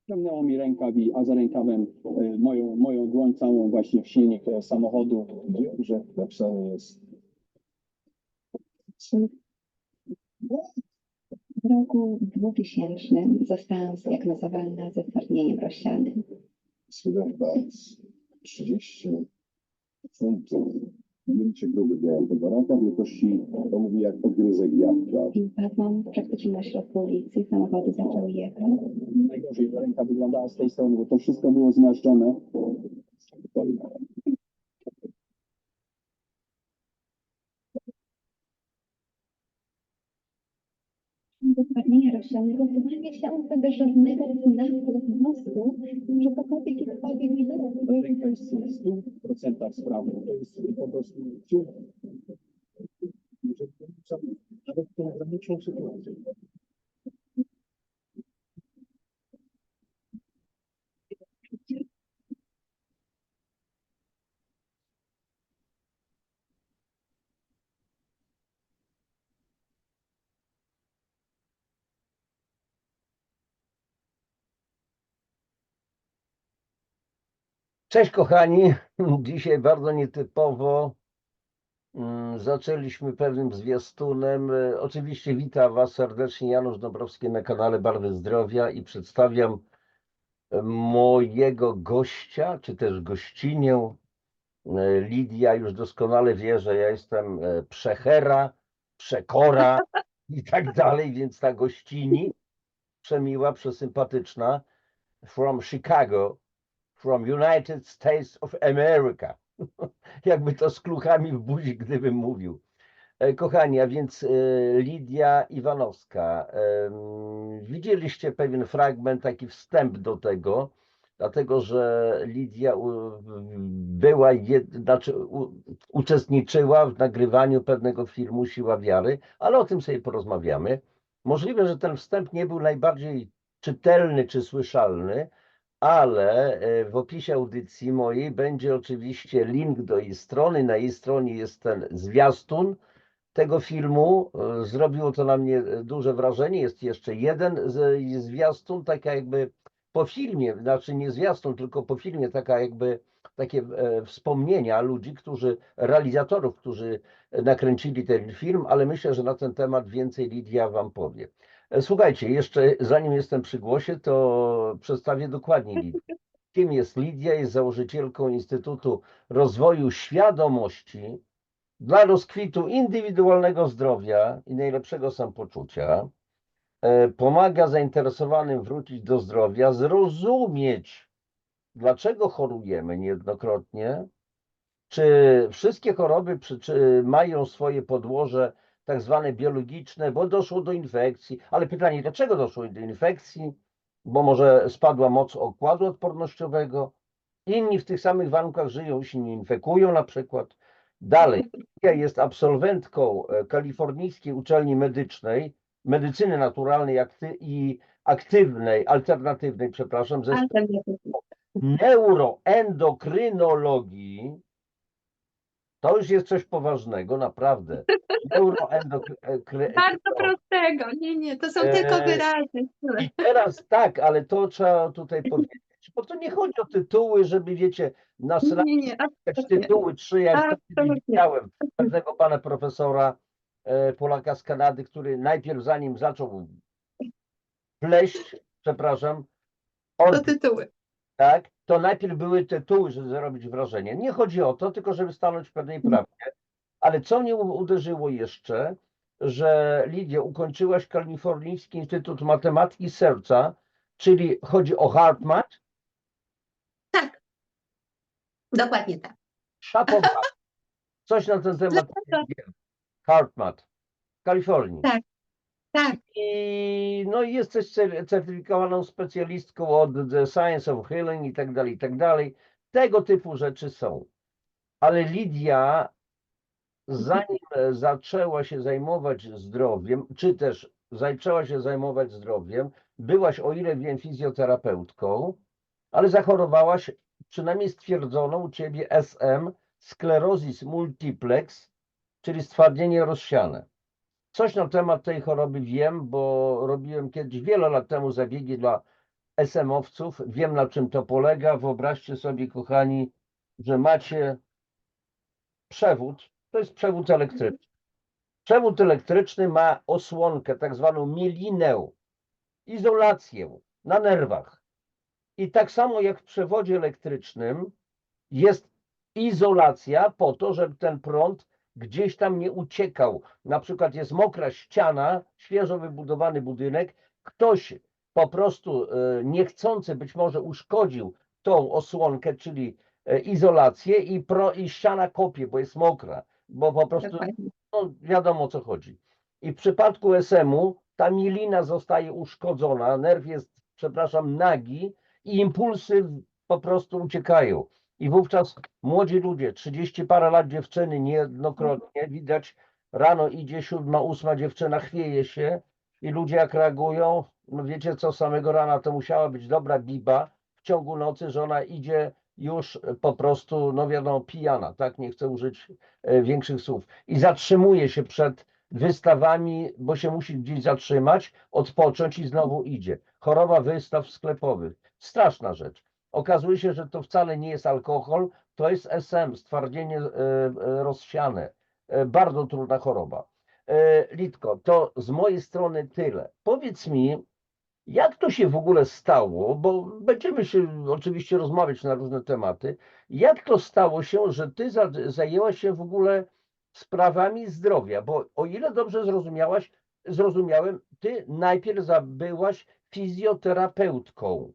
Ciągnęło mi rękaw, a za rękawem moją dłoń całą właśnie w silnik samochodu, że napisane jest. W roku 2000 zostałam zdiagnozowana ze stwardnieniem rozsianym. Chyba 30 funtów. Zdjęcie gruby białego baraka wielkości, to mówi jak ogryzek jabłka. I padłam praktycznie na środku ulicy, samochody zaczęły jechać. Najgorzej, że ręka wyglądała z tej strony, bo to wszystko było zmiażdżone. Do stwardnienia rozsianego nie chciałam tego żadnego znaku w mózgu, że cokolwiek kiedykolwiek mi było. Ręka jest w 100% sprawna. To jest po prostu ciuch. Nawet tą graniczną sytuację. Cześć kochani, dzisiaj bardzo nietypowo zaczęliśmy pewnym zwiastunem. Oczywiście witam Was serdecznie, Janusz Dąbrowski na kanale Barwy Zdrowia i przedstawiam mojego gościa, czy też gościnię. Lidia już doskonale wie, że ja jestem przechera, przekora i tak dalej, więc ta gościni przemiła, przesympatyczna from Chicago, from United States of America. Jakby to z kluchami w buzi, gdybym mówił. Kochani, a więc Lidia Iwanowska. Widzieliście pewien fragment, taki wstęp do tego, dlatego że Lidia była, uczestniczyła w nagrywaniu pewnego filmu Siła Wiary, ale o tym sobie porozmawiamy. Możliwe, że ten wstęp nie był najbardziej czytelny czy słyszalny, ale w opisie audycji mojej będzie oczywiście link do jej strony. Na jej stronie jest ten zwiastun tego filmu. Zrobiło to na mnie duże wrażenie. Jest jeszcze jeden zwiastun, taka jakby po filmie, znaczy nie zwiastun, tylko po filmie, taka jakby takie wspomnienia ludzi, realizatorów, którzy nakręcili ten film, ale myślę, że na ten temat więcej Lidia Wam powie. Słuchajcie, jeszcze zanim jestem przy głosie, to przedstawię dokładnie Lidię. Kim jest Lidia? Jest założycielką Instytutu Rozwoju Świadomości dla rozkwitu indywidualnego zdrowia i najlepszego samopoczucia. Pomaga zainteresowanym wrócić do zdrowia, zrozumieć, dlaczego chorujemy niejednokrotnie, czy wszystkie choroby mają swoje podłoże tak zwane biologiczne, bo doszło do infekcji. Ale pytanie, dlaczego doszło do infekcji? Bo może spadła moc układu odpornościowego, inni w tych samych warunkach żyją, się nie infekują na przykład. Dalej, jest absolwentką kalifornijskiej uczelni medycznej, medycyny naturalnej i aktywnej, alternatywnej, przepraszam, ze neuroendokrynologii. To już jest coś poważnego, naprawdę. Bardzo prostego. Nie, to są tylko wyrazy. I teraz tak, ale to trzeba tutaj powiedzieć, bo to nie chodzi o tytuły, żeby wiecie, na slajdzie tytuły 3, ja już widziałem pewnego pana profesora Polaka z Kanady, który najpierw zanim zaczął pleść, przepraszam, to tytuły. Tak, to najpierw były tytuły, żeby zrobić wrażenie. Nie chodzi o to, tylko żeby stanąć w pewnej prawdzie. Ale co mnie uderzyło jeszcze, że Lidia, ukończyłaś Kalifornijski Instytut Matematyki Serca, czyli chodzi o HeartMath? Tak, dokładnie tak. Szapowa. Coś na ten temat wiem. HeartMath w Kalifornii. Tak, tak. I no jesteś certyfikowaną specjalistką od The Science of Healing i tak dalej, i tak dalej. Tego typu rzeczy są. Ale Lidia, zanim zaczęła się zajmować zdrowiem, czy też zaczęła się zajmować zdrowiem, byłaś, o ile wiem, fizjoterapeutką, ale zachorowałaś, przynajmniej stwierdzono u ciebie SM, sklerozis multiplex, czyli stwardnienie rozsiane. Coś na temat tej choroby wiem, bo robiłem kiedyś, wiele lat temu, zabiegi dla SM-owców, wiem na czym to polega. Wyobraźcie sobie, kochani, że macie przewód, to jest przewód elektryczny. Przewód elektryczny ma osłonkę, tak zwaną mielinę, izolację na nerwach. I tak samo jak w przewodzie elektrycznym jest izolacja po to, żeby ten prąd gdzieś tam nie uciekał. Na przykład jest mokra ściana, świeżo wybudowany budynek, ktoś po prostu niechcący być może uszkodził tą osłonkę, czyli izolację i ściana kopie, bo jest mokra, bo po prostu Dokładnie. no, wiadomo o co chodzi. I w przypadku SM-u ta mielina zostaje uszkodzona, nerw jest, przepraszam, nagi i impulsy po prostu uciekają. I wówczas młodzi ludzie, 30 parę lat dziewczyny niejednokrotnie, widać rano idzie 7, 8 dziewczyna, chwieje się i ludzie jak reagują, no wiecie co, samego rana to musiała być dobra biba w ciągu nocy, że ona idzie już po prostu, no wiadomo, pijana, tak, nie chcę użyć większych słów i zatrzymuje się przed wystawami, bo się musi gdzieś zatrzymać, odpocząć i znowu idzie. Choroba wystaw sklepowych. Straszna rzecz. Okazuje się, że to wcale nie jest alkohol, to jest SM, stwardnienie rozsiane. Bardzo trudna choroba. Litko, to z mojej strony tyle. Powiedz mi, jak to się w ogóle stało, bo będziemy się oczywiście rozmawiać na różne tematy, jak to stało się, że ty zajęłaś się w ogóle sprawami zdrowia, bo o ile dobrze zrozumiałem, ty najpierw byłaś fizjoterapeutką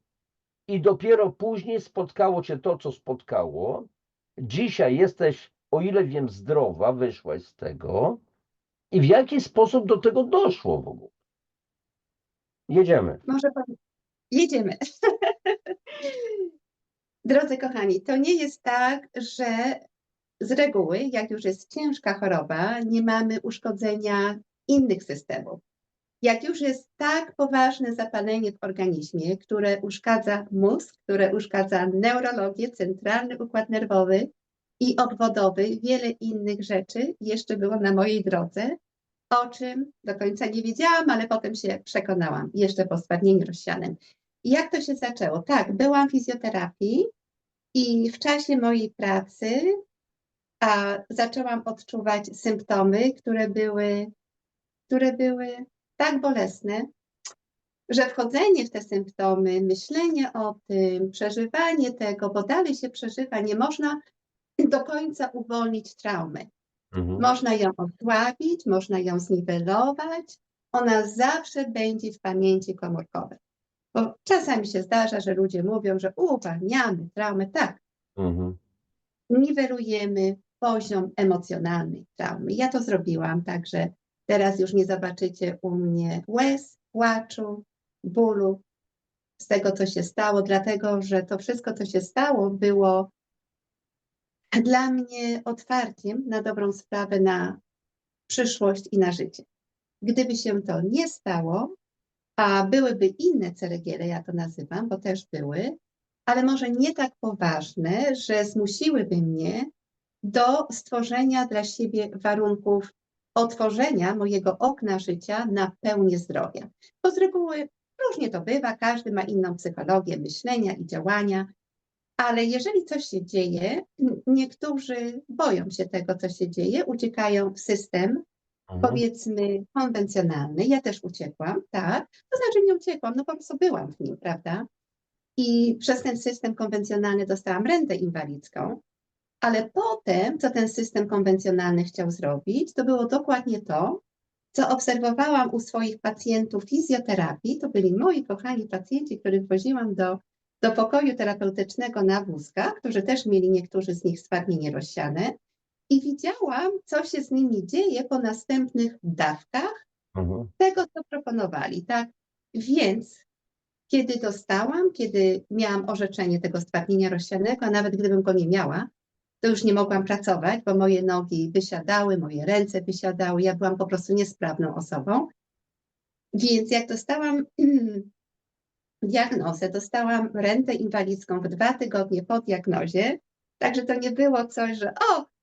i dopiero później spotkało cię to, co spotkało. Dzisiaj jesteś, o ile wiem, zdrowa, wyszłaś z tego. I w jaki sposób do tego doszło w ogóle? Jedziemy. Może jedziemy. Drodzy kochani, to nie jest tak, że z reguły, jak już jest ciężka choroba, nie mamy uszkodzenia innych systemów. Jak już jest tak poważne zapalenie w organizmie, które uszkadza mózg, które uszkadza neurologię, centralny układ nerwowy i obwodowy, wiele innych rzeczy jeszcze było na mojej drodze, o czym do końca nie wiedziałam, ale potem się przekonałam, jeszcze po stwardnieniu rozsianym. I jak to się zaczęło? Tak, byłam w fizjoterapii i w czasie mojej pracy zaczęłam odczuwać symptomy, które były tak bolesne, że wchodzenie w te symptomy, myślenie o tym, przeżywanie tego, bo dalej się przeżywa, nie można do końca uwolnić traumy. Można ją osłabić, można ją zniwelować, ona zawsze będzie w pamięci komórkowej. Bo czasami się zdarza, że ludzie mówią, że uwalniamy traumę. Tak, niwelujemy poziom emocjonalny traumy. Ja to zrobiłam, także teraz już nie zobaczycie u mnie łez, płaczu, bólu z tego, co się stało, dlatego że to wszystko, co się stało, było dla mnie otwarciem na dobrą sprawę, na przyszłość i na życie. Gdyby się to nie stało, a byłyby inne ceregiele, ja to nazywam, bo też były, ale może nie tak poważne, że zmusiłyby mnie do stworzenia dla siebie warunków otworzenia mojego okna życia na pełnię zdrowia. Bo z reguły różnie to bywa, każdy ma inną psychologię myślenia i działania, ale jeżeli coś się dzieje, niektórzy boją się tego, co się dzieje, uciekają w system, powiedzmy, konwencjonalny. Ja też uciekłam, tak. To znaczy nie uciekłam, no po prostu byłam w nim, prawda? I przez ten system konwencjonalny dostałam rentę inwalidzką, ale potem, co ten system konwencjonalny chciał zrobić, to było dokładnie to, co obserwowałam u swoich pacjentów fizjoterapii. To byli moi kochani pacjenci, których woziłam do pokoju terapeutycznego na wózkach, którzy też mieli niektórzy z nich stwardnienie rozsiane. I widziałam, co się z nimi dzieje po następnych dawkach tego, co proponowali. Tak? Więc kiedy miałam orzeczenie tego stwardnienia rozsianego, a nawet gdybym go nie miała, to już nie mogłam pracować, bo moje nogi wysiadały, moje ręce wysiadały, ja byłam po prostu niesprawną osobą. Więc jak dostałam diagnozę, dostałam rentę inwalidzką w 2 tygodnie po diagnozie, także to nie było coś, że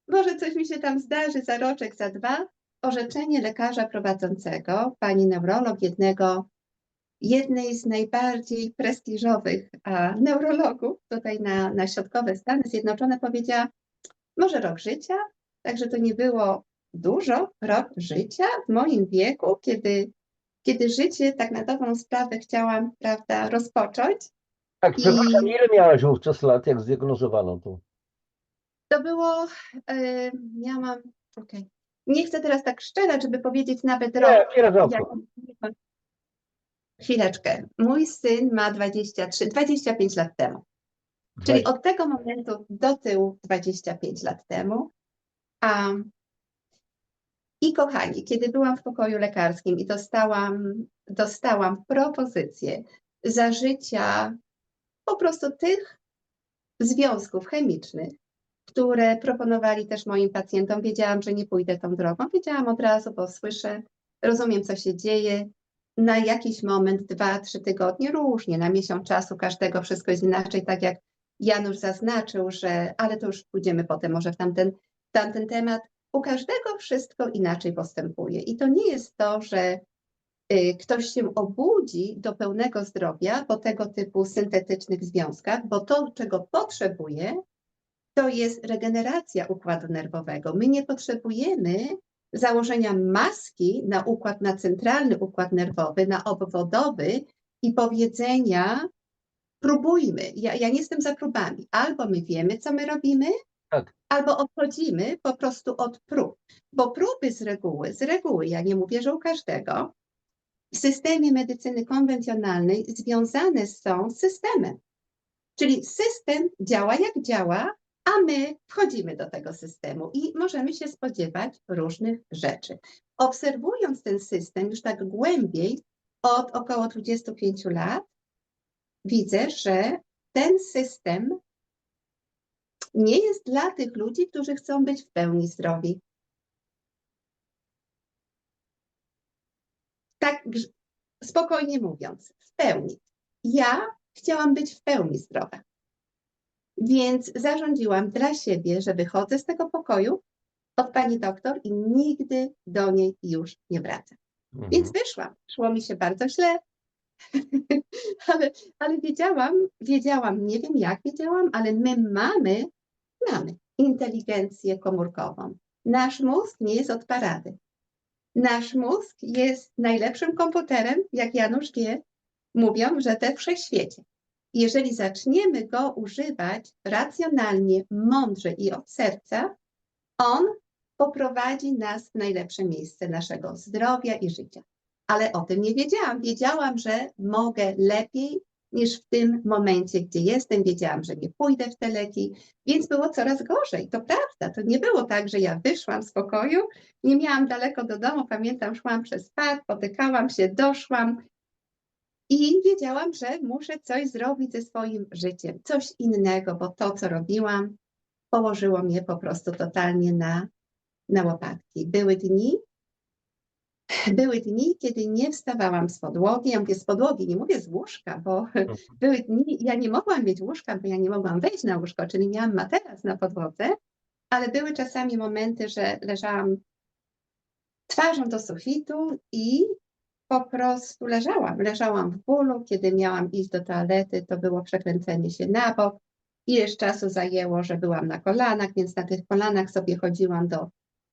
może coś mi się tam zdarzy za roczek, za 2. Orzeczenie lekarza prowadzącego, pani neurolog, jednego jednej z najbardziej prestiżowych neurologów tutaj na środkowe Stany Zjednoczone powiedziała, może rok życia, także to nie było dużo, rok życia w moim wieku, kiedy życie tak na dobrą sprawę chciałam, prawda, rozpocząć. Tak, przepraszam, ile miałaś wówczas lat, jak zdiagnozowano to? To było, miałam, okej. Nie chcę teraz tak strzelać, żeby powiedzieć nawet rok. Nie rok. Chwileczkę. Mój syn ma 25 lat temu. Czyli od tego momentu do tyłu 25 lat temu. I kochani, kiedy byłam w pokoju lekarskim i dostałam propozycję zażycia po prostu tych związków chemicznych, które proponowali też moim pacjentom, wiedziałam, że nie pójdę tą drogą. Wiedziałam od razu, bo słyszę, rozumiem, co się dzieje. Na jakiś moment, 2-3 tygodnie, różnie, na miesiąc czasu każdego wszystko jest inaczej, tak jak Janusz zaznaczył, ale to już pójdziemy potem może w tamten temat. U każdego wszystko inaczej postępuje. I to nie jest to, że ktoś się obudzi do pełnego zdrowia po tego typu syntetycznych związkach, bo to, czego potrzebuje, to jest regeneracja układu nerwowego. My nie potrzebujemy założenia maski na centralny układ nerwowy, na obwodowy i powiedzenia próbujmy. Ja nie jestem za próbami. Albo my wiemy, co my robimy, Tak. albo odchodzimy po prostu od prób. Bo próby z reguły, ja nie mówię, że u każdego, w systemie medycyny konwencjonalnej związane są z systemem. Czyli system działa jak działa, a my wchodzimy do tego systemu i możemy się spodziewać różnych rzeczy. Obserwując ten system już tak głębiej od około 25 lat, widzę, że ten system nie jest dla tych ludzi, którzy chcą być w pełni zdrowi. Tak spokojnie mówiąc, w pełni. Ja chciałam być w pełni zdrowa. Więc zarządziłam dla siebie, że wychodzę z tego pokoju od pani doktor i nigdy do niej już nie wracam. Więc wyszłam. Szło mi się bardzo źle, ale wiedziałam, nie wiem jak wiedziałam, ale my mamy inteligencję komórkową. Nasz mózg nie jest od parady. Nasz mózg jest najlepszym komputerem, jak Janusz wie, mówią, że we wszechświecie. Jeżeli zaczniemy go używać racjonalnie, mądrze i od serca, on poprowadzi nas w najlepsze miejsce naszego zdrowia i życia. Ale o tym nie wiedziałam. Wiedziałam, że mogę lepiej niż w tym momencie, gdzie jestem. Wiedziałam, że nie pójdę w te leki, więc było coraz gorzej. To prawda, to nie było tak, że ja wyszłam z pokoju, nie miałam daleko do domu, pamiętam, szłam przez park, potykałam się, doszłam i wiedziałam, że muszę coś zrobić ze swoim życiem, coś innego, bo to, co robiłam, położyło mnie po prostu totalnie na łopatki. Były dni, kiedy nie wstawałam z podłogi. Ja mówię z podłogi, nie mówię z łóżka, bo były dni, ja nie mogłam mieć łóżka, bo ja nie mogłam wejść na łóżko, czyli miałam materac na podłodze, ale były czasami momenty, że leżałam twarzą do sufitu i po prostu leżałam w bólu. Kiedy miałam iść do toalety, to było przekręcenie się na bok. Ileś czasu zajęło, że byłam na kolanach, więc na tych kolanach sobie chodziłam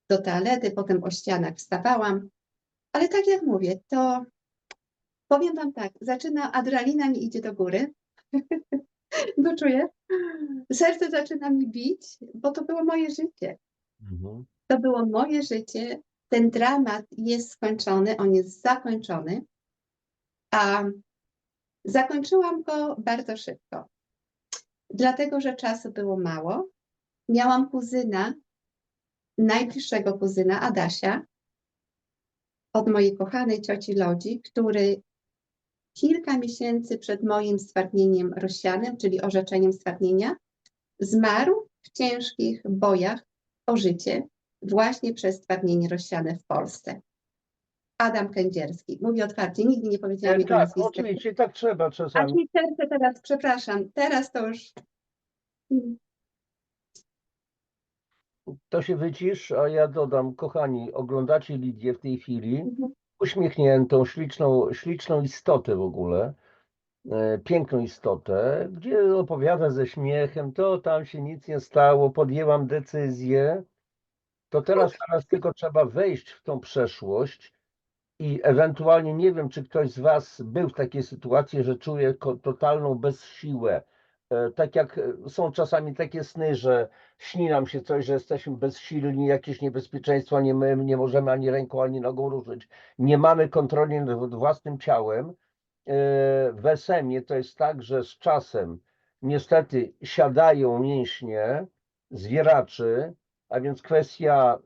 do toalety, potem o ścianach wstawałam. Ale tak jak mówię, to powiem wam tak, adrenalina mi idzie do góry, bo czuję, serce zaczyna mi bić, bo to było moje życie. To było moje życie, ten dramat jest skończony, on jest zakończony, a zakończyłam go bardzo szybko, dlatego że czasu było mało. Miałam kuzyna, najbliższego kuzyna, Adasia, od mojej kochanej cioci Lodzi, który kilka miesięcy przed moim stwardnieniem rozsianym, czyli orzeczeniem stwardnienia, zmarł w ciężkich bojach o życie właśnie przez stwardnienie rozsiane w Polsce. Adam Kędzierski. Mówię otwarcie, nigdy nie powiedziałam jego Tak, nazwiska. oczywiście, tak trzeba Aż czasami. mi serce teraz, przepraszam, teraz to już... To się wycisz, a ja dodam, kochani, oglądacie Lidię w tej chwili. uśmiechniętą, śliczną istotę w ogóle, piękną istotę, gdzie opowiada ze śmiechem, to tam się nic nie stało, podjęłam decyzję, to teraz tylko trzeba wejść w tą przeszłość i ewentualnie nie wiem, czy ktoś z Was był w takiej sytuacji, że czuje totalną bezsiłę. Tak jak są czasami takie sny, że śni nam się coś, że jesteśmy bezsilni, jakieś niebezpieczeństwo, my nie możemy ani ręką, ani nogą ruszyć, nie mamy kontroli nad własnym ciałem. W SM-ie to jest tak, że z czasem niestety siadają mięśnie zwieraczy, a więc kwestia,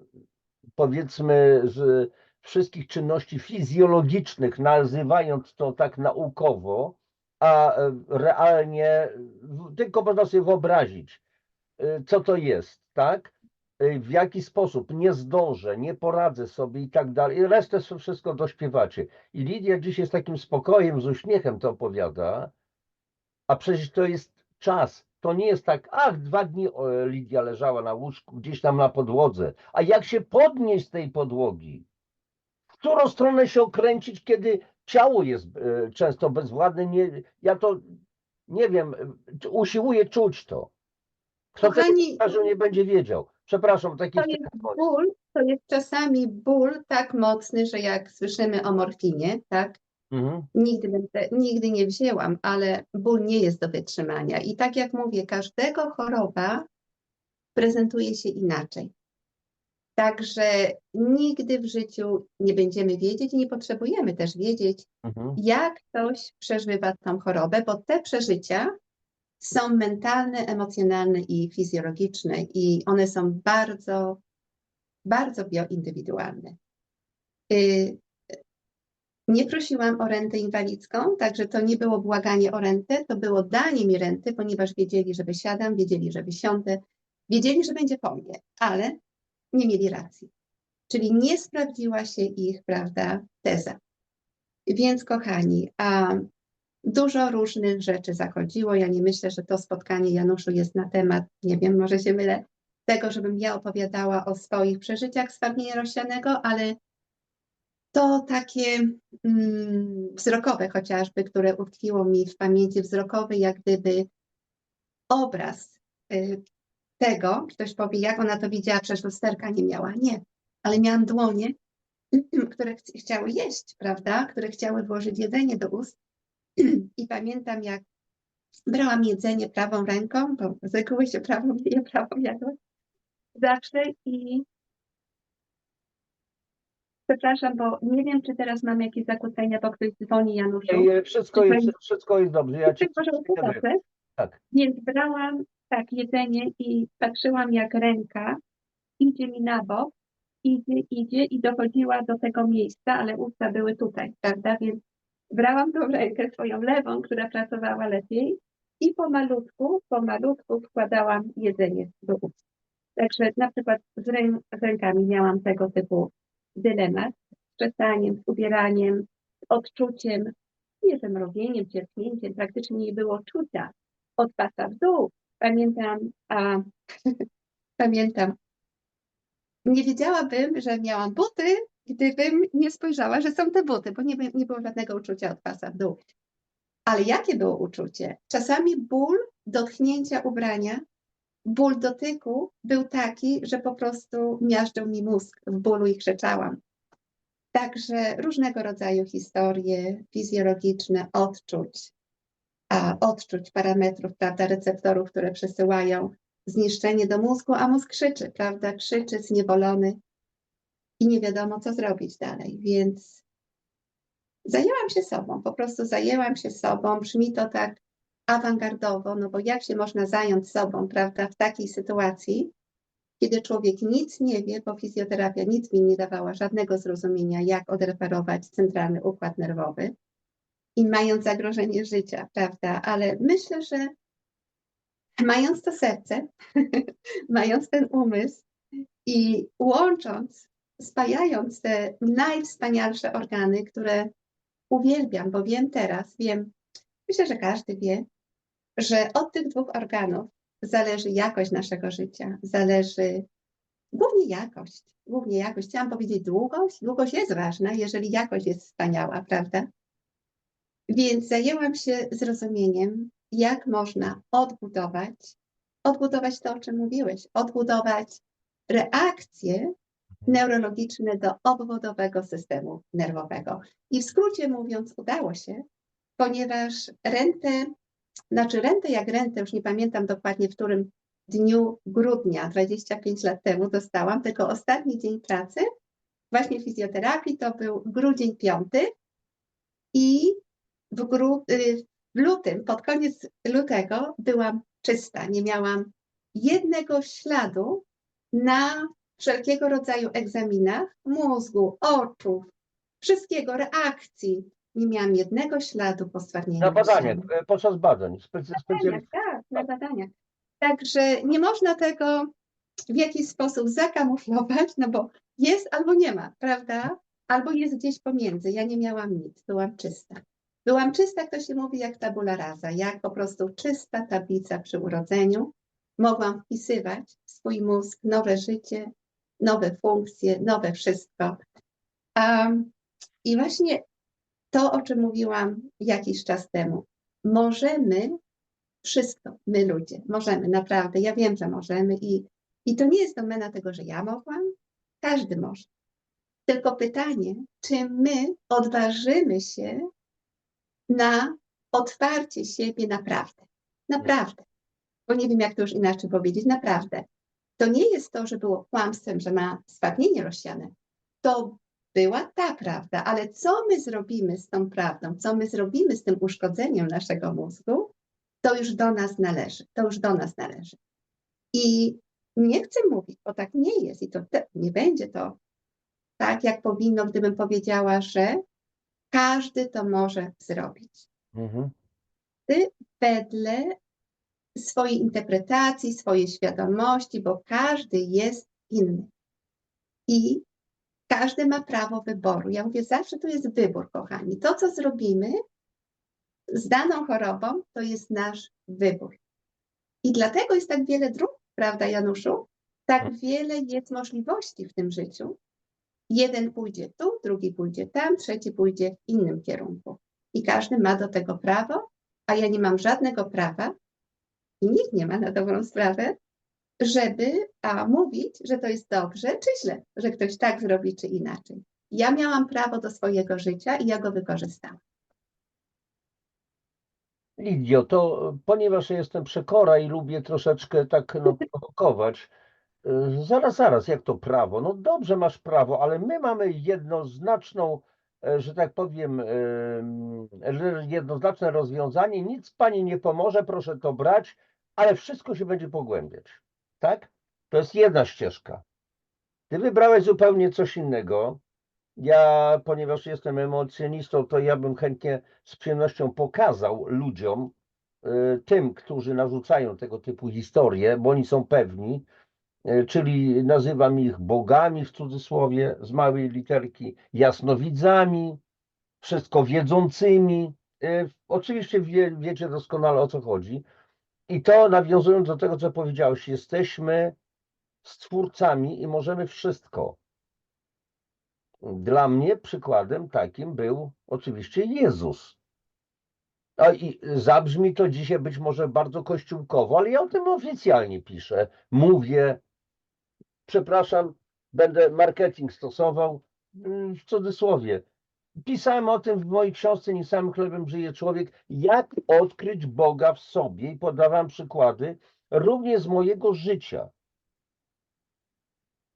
powiedzmy, z wszystkich czynności fizjologicznych, nazywając to tak naukowo, a realnie tylko można sobie wyobrazić, co to jest, tak? W jaki sposób nie zdążę, nie poradzę sobie i tak dalej. I resztę wszystko dośpiewacie. I Lidia dzisiaj z takim spokojem, z uśmiechem to opowiada, a przecież to jest czas. To nie jest tak, ach, 2 dni Lidia leżała na łóżku, gdzieś tam na podłodze. A jak się podnieść z tej podłogi? W którą stronę się okręcić, kiedy ciało jest często bezwładne? Ja to nie wiem, usiłuję czuć to. Kto tego Kochani, nie będzie wiedział. Przepraszam, taki to jest ból, to jest czasami ból tak mocny, że jak słyszymy o morfinie, tak? Mhm. Nigdy nie wzięłam, ale ból nie jest do wytrzymania. I tak jak mówię, każdego choroba prezentuje się inaczej. Także nigdy w życiu nie będziemy wiedzieć i nie potrzebujemy też wiedzieć, Mhm. jak ktoś przeżywa tą chorobę, bo te przeżycia są mentalne, emocjonalne i fizjologiczne i one są bardzo, bardzo bioindywidualne. Nie prosiłam o rentę inwalidzką, także to nie było błaganie o rentę, to było danie mi renty, ponieważ wiedzieli, że wysiadam, wiedzieli, że wysiądę, wiedzieli, że będzie po mnie, ale nie mieli racji. Czyli nie sprawdziła się ich, prawda, teza. Więc kochani, dużo różnych rzeczy zachodziło. Ja nie myślę, że to spotkanie, Januszu, jest na temat, nie wiem, może się mylę, tego, żebym ja opowiadała o swoich przeżyciach z wapnienia rozsianego, ale to takie wzrokowe chociażby, które utkwiło mi w pamięci, wzrokowy jak gdyby obraz tego, ktoś powie, jak ona to widziała, przecież lusterka nie miała. Nie, ale miałam dłonie, które chciały jeść, prawda, które chciały włożyć jedzenie do ust. I pamiętam, jak brałam jedzenie prawą ręką, bo z reguły się prawą je, prawą jadłam zawsze i przepraszam, bo nie wiem, czy teraz mam jakieś zakłócenia, bo ktoś dzwoni, Januszu. Wszystko jest dobrze. Ja cię Dobrze. tak. Więc brałam tak jedzenie i patrzyłam, jak ręka idzie mi na bok, idzie i dochodziła do tego miejsca, ale usta były tutaj, prawda? Więc brałam tą rękę swoją lewą, która pracowała lepiej i pomalutku wkładałam jedzenie do ust. Także na przykład z rękami miałam tego typu dylemat, z czesaniem, z ubieraniem, z odczuciem, nie że mrowieniem, cierpnięciem, praktycznie nie było czucia od pasa w dół. Pamiętam, nie wiedziałabym, że miałam buty, gdybym nie spojrzała, że są te buty, bo nie było żadnego uczucia od pasa w dół. Ale jakie było uczucie? Czasami ból dotknięcia ubrania, ból dotyku był taki, że po prostu miażdżył mi mózg w bólu i krzyczałam. Także różnego rodzaju historie fizjologiczne, odczuć parametrów, prawda, receptorów, które przesyłają zniszczenie do mózgu, a mózg krzyczy, prawda, krzyczy zniewolony i nie wiadomo, co zrobić dalej, więc zajęłam się sobą, po prostu zajęłam się sobą, brzmi to tak awangardowo, no bo jak się można zająć sobą, prawda, w takiej sytuacji, kiedy człowiek nic nie wie, bo fizjoterapia nic mi nie dawała żadnego zrozumienia, jak odreperować centralny układ nerwowy i mając zagrożenie życia, prawda, ale myślę, że mając to serce, mając ten umysł i spajając te najwspanialsze organy, które uwielbiam, bo myślę, że każdy wie, że od tych 2 organów zależy jakość naszego życia, zależy Głównie jakość. Głównie jakość. Chciałam powiedzieć długość. Długość jest ważna, jeżeli jakość jest wspaniała, prawda? Więc zajęłam się zrozumieniem, jak można odbudować to, o czym mówiłeś, odbudować reakcje neurologiczne do obwodowego systemu nerwowego. I w skrócie mówiąc, udało się, ponieważ rentę, już nie pamiętam dokładnie w którym dniu grudnia, 25 lat temu dostałam, tylko ostatni dzień pracy, właśnie fizjoterapii, to był grudzień 5 i w lutym, pod koniec lutego byłam czysta, nie miałam jednego śladu na wszelkiego rodzaju egzaminach mózgu, oczu, wszystkiego, reakcji. Nie miałam jednego śladu po stwardnieniu Na badaniach, rozsianym. podczas badań. Tak, na badaniach. Także nie można tego w jakiś sposób zakamuflować, no bo jest albo nie ma, prawda? Albo jest gdzieś pomiędzy. Ja nie miałam nic, byłam czysta. Byłam czysta, jak to się mówi, jak tabula rasa, jak po prostu czysta tablica przy urodzeniu. Mogłam wpisywać w swój mózg nowe życie, nowe funkcje, nowe wszystko. I właśnie to, o czym mówiłam jakiś czas temu. Możemy wszystko, my ludzie, możemy, naprawdę. Ja wiem, że możemy i to nie jest domena tego, że ja mogłam. Każdy może. Tylko pytanie, czy my odważymy się na otwarcie siebie naprawdę. Naprawdę. Bo nie wiem, jak to już inaczej powiedzieć. Naprawdę. To nie jest to, że było kłamstwem, że ma stwardnienie rozsiane. To była ta prawda, ale co my zrobimy z tą prawdą, co my zrobimy z tym uszkodzeniem naszego mózgu, to już do nas należy. To już do nas należy. I nie chcę mówić, bo tak nie jest i to nie będzie to tak, jak powinno, gdybym powiedziała, że każdy to może zrobić. Wedle swojej interpretacji, swojej świadomości, bo każdy jest inny. I każdy ma prawo wyboru. Ja mówię, zawsze to jest wybór, kochani. To, co zrobimy z daną chorobą, to jest nasz wybór. I dlatego jest tak wiele dróg, prawda, Januszu? Tak wiele jest możliwości w tym życiu. Jeden pójdzie tu, drugi pójdzie tam, trzeci pójdzie w innym kierunku. I każdy ma do tego prawo, a ja nie mam żadnego prawa i nikt nie ma na dobrą sprawę, żeby mówić, że to jest dobrze czy źle, że ktoś tak zrobi czy inaczej. Ja miałam prawo do swojego życia i ja go wykorzystałam. Lidio, to ponieważ ja jestem przekora i lubię troszeczkę tak prowokować, zaraz, jak to prawo? No dobrze, masz prawo, ale my mamy jednoznaczną, że tak powiem, jednoznaczne rozwiązanie, nic pani nie pomoże, proszę to brać, ale wszystko się będzie pogłębiać, tak? To jest jedna ścieżka. Ty wybrałeś zupełnie coś innego. Ja, ponieważ jestem emocjonistą, to ja bym chętnie z przyjemnością pokazał ludziom, tym, którzy narzucają tego typu historie, bo oni są pewni, czyli nazywam ich bogami w cudzysłowie, z małej literki, jasnowidzami, wszystko wiedzącymi. Oczywiście wiecie doskonale, o co chodzi. I to, nawiązując do tego, co powiedziałeś, jesteśmy stwórcami i możemy wszystko. Dla mnie przykładem takim był oczywiście Jezus. I zabrzmi to dzisiaj być może bardzo kościółkowo, ale ja o tym oficjalnie piszę, mówię, przepraszam, będę marketing stosował w cudzysłowie. Pisałem o tym w mojej książce Nie samym chlebem żyje człowiek, jak odkryć Boga w sobie i podawałem przykłady również z mojego życia.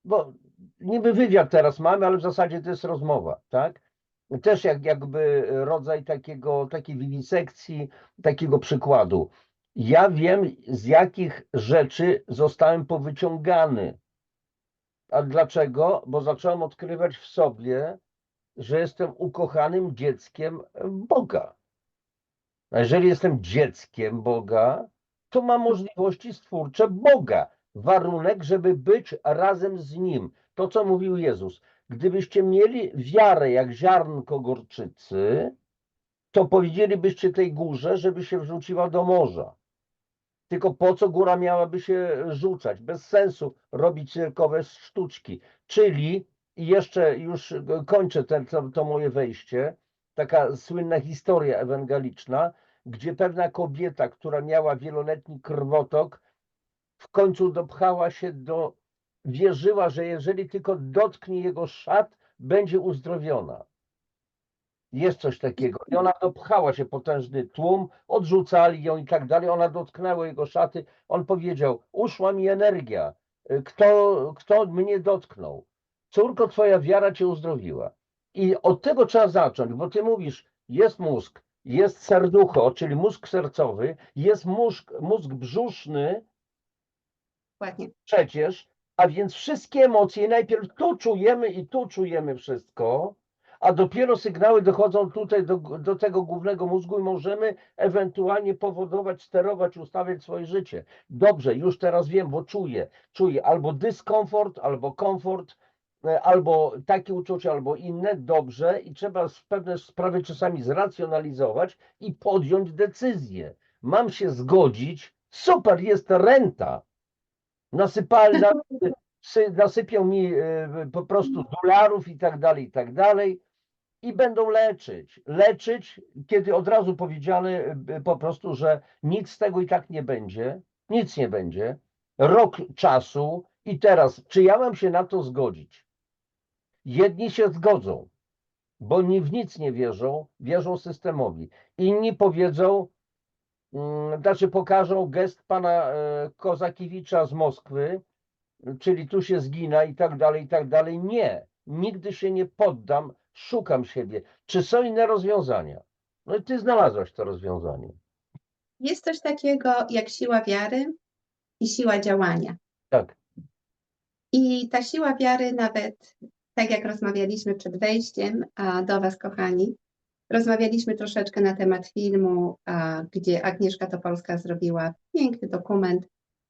Bo niby wywiad teraz mamy, ale w zasadzie to jest rozmowa, tak? Też jakby rodzaj takiej wiwisekcji, takiego przykładu. Ja wiem, z jakich rzeczy zostałem powyciągany. A dlaczego? Bo zacząłem odkrywać w sobie, że jestem ukochanym dzieckiem Boga. A jeżeli jestem dzieckiem Boga, to mam możliwości stwórcze Boga. Warunek, żeby być razem z Nim. To, co mówił Jezus. Gdybyście mieli wiarę jak ziarnko gorczycy, to powiedzielibyście tej górze, żeby się wrzuciła do morza. Tylko po co góra miałaby się rzucać? Bez sensu robić cyrkowe sztuczki. Czyli, i jeszcze już kończę to moje wejście, taka słynna historia ewangeliczna, gdzie pewna kobieta, która miała wieloletni krwotok, w końcu dopchała się wierzyła, że jeżeli tylko dotknie jego szat, będzie uzdrowiona. Jest coś takiego. I ona dopchała się, potężny tłum, odrzucali ją i tak dalej. Ona dotknęła jego szaty. On powiedział, uszła mi energia. Kto mnie dotknął? Córko, twoja wiara cię uzdrowiła. I od tego trzeba zacząć, bo ty mówisz, jest mózg, jest serducho, czyli mózg sercowy, jest mózg brzuszny, Dokładnie. przecież, a więc wszystkie emocje najpierw tu czujemy i tu czujemy wszystko, a dopiero sygnały dochodzą tutaj do tego głównego mózgu i możemy ewentualnie powodować, sterować, ustawiać swoje życie. Dobrze, już teraz wiem, bo czuję albo dyskomfort, albo komfort, albo takie uczucie, albo inne, dobrze, i trzeba pewne sprawy czasami zracjonalizować i podjąć decyzję. Mam się zgodzić, super, jest renta. Nasypią mi po prostu dolarów i tak dalej i będą leczyć, kiedy od razu powiedziane po prostu, że nic z tego i tak nie będzie, nic nie będzie, rok czasu i teraz, czy ja mam się na to zgodzić? Jedni się zgodzą, bo w nic nie wierzą, wierzą systemowi. Inni powiedzą, znaczy pokażą gest pana Kozakiewicza z Moskwy, czyli tu się zgina i tak dalej. Nie, nigdy się nie poddam, szukam siebie. Czy są inne rozwiązania? No i ty znalazłaś to rozwiązanie. Jest coś takiego jak siła wiary i siła działania. Tak. I ta siła wiary nawet, tak jak rozmawialiśmy przed wejściem do Was, kochani, rozmawialiśmy troszeczkę na temat filmu, gdzie Agnieszka Topolska zrobiła piękny dokument.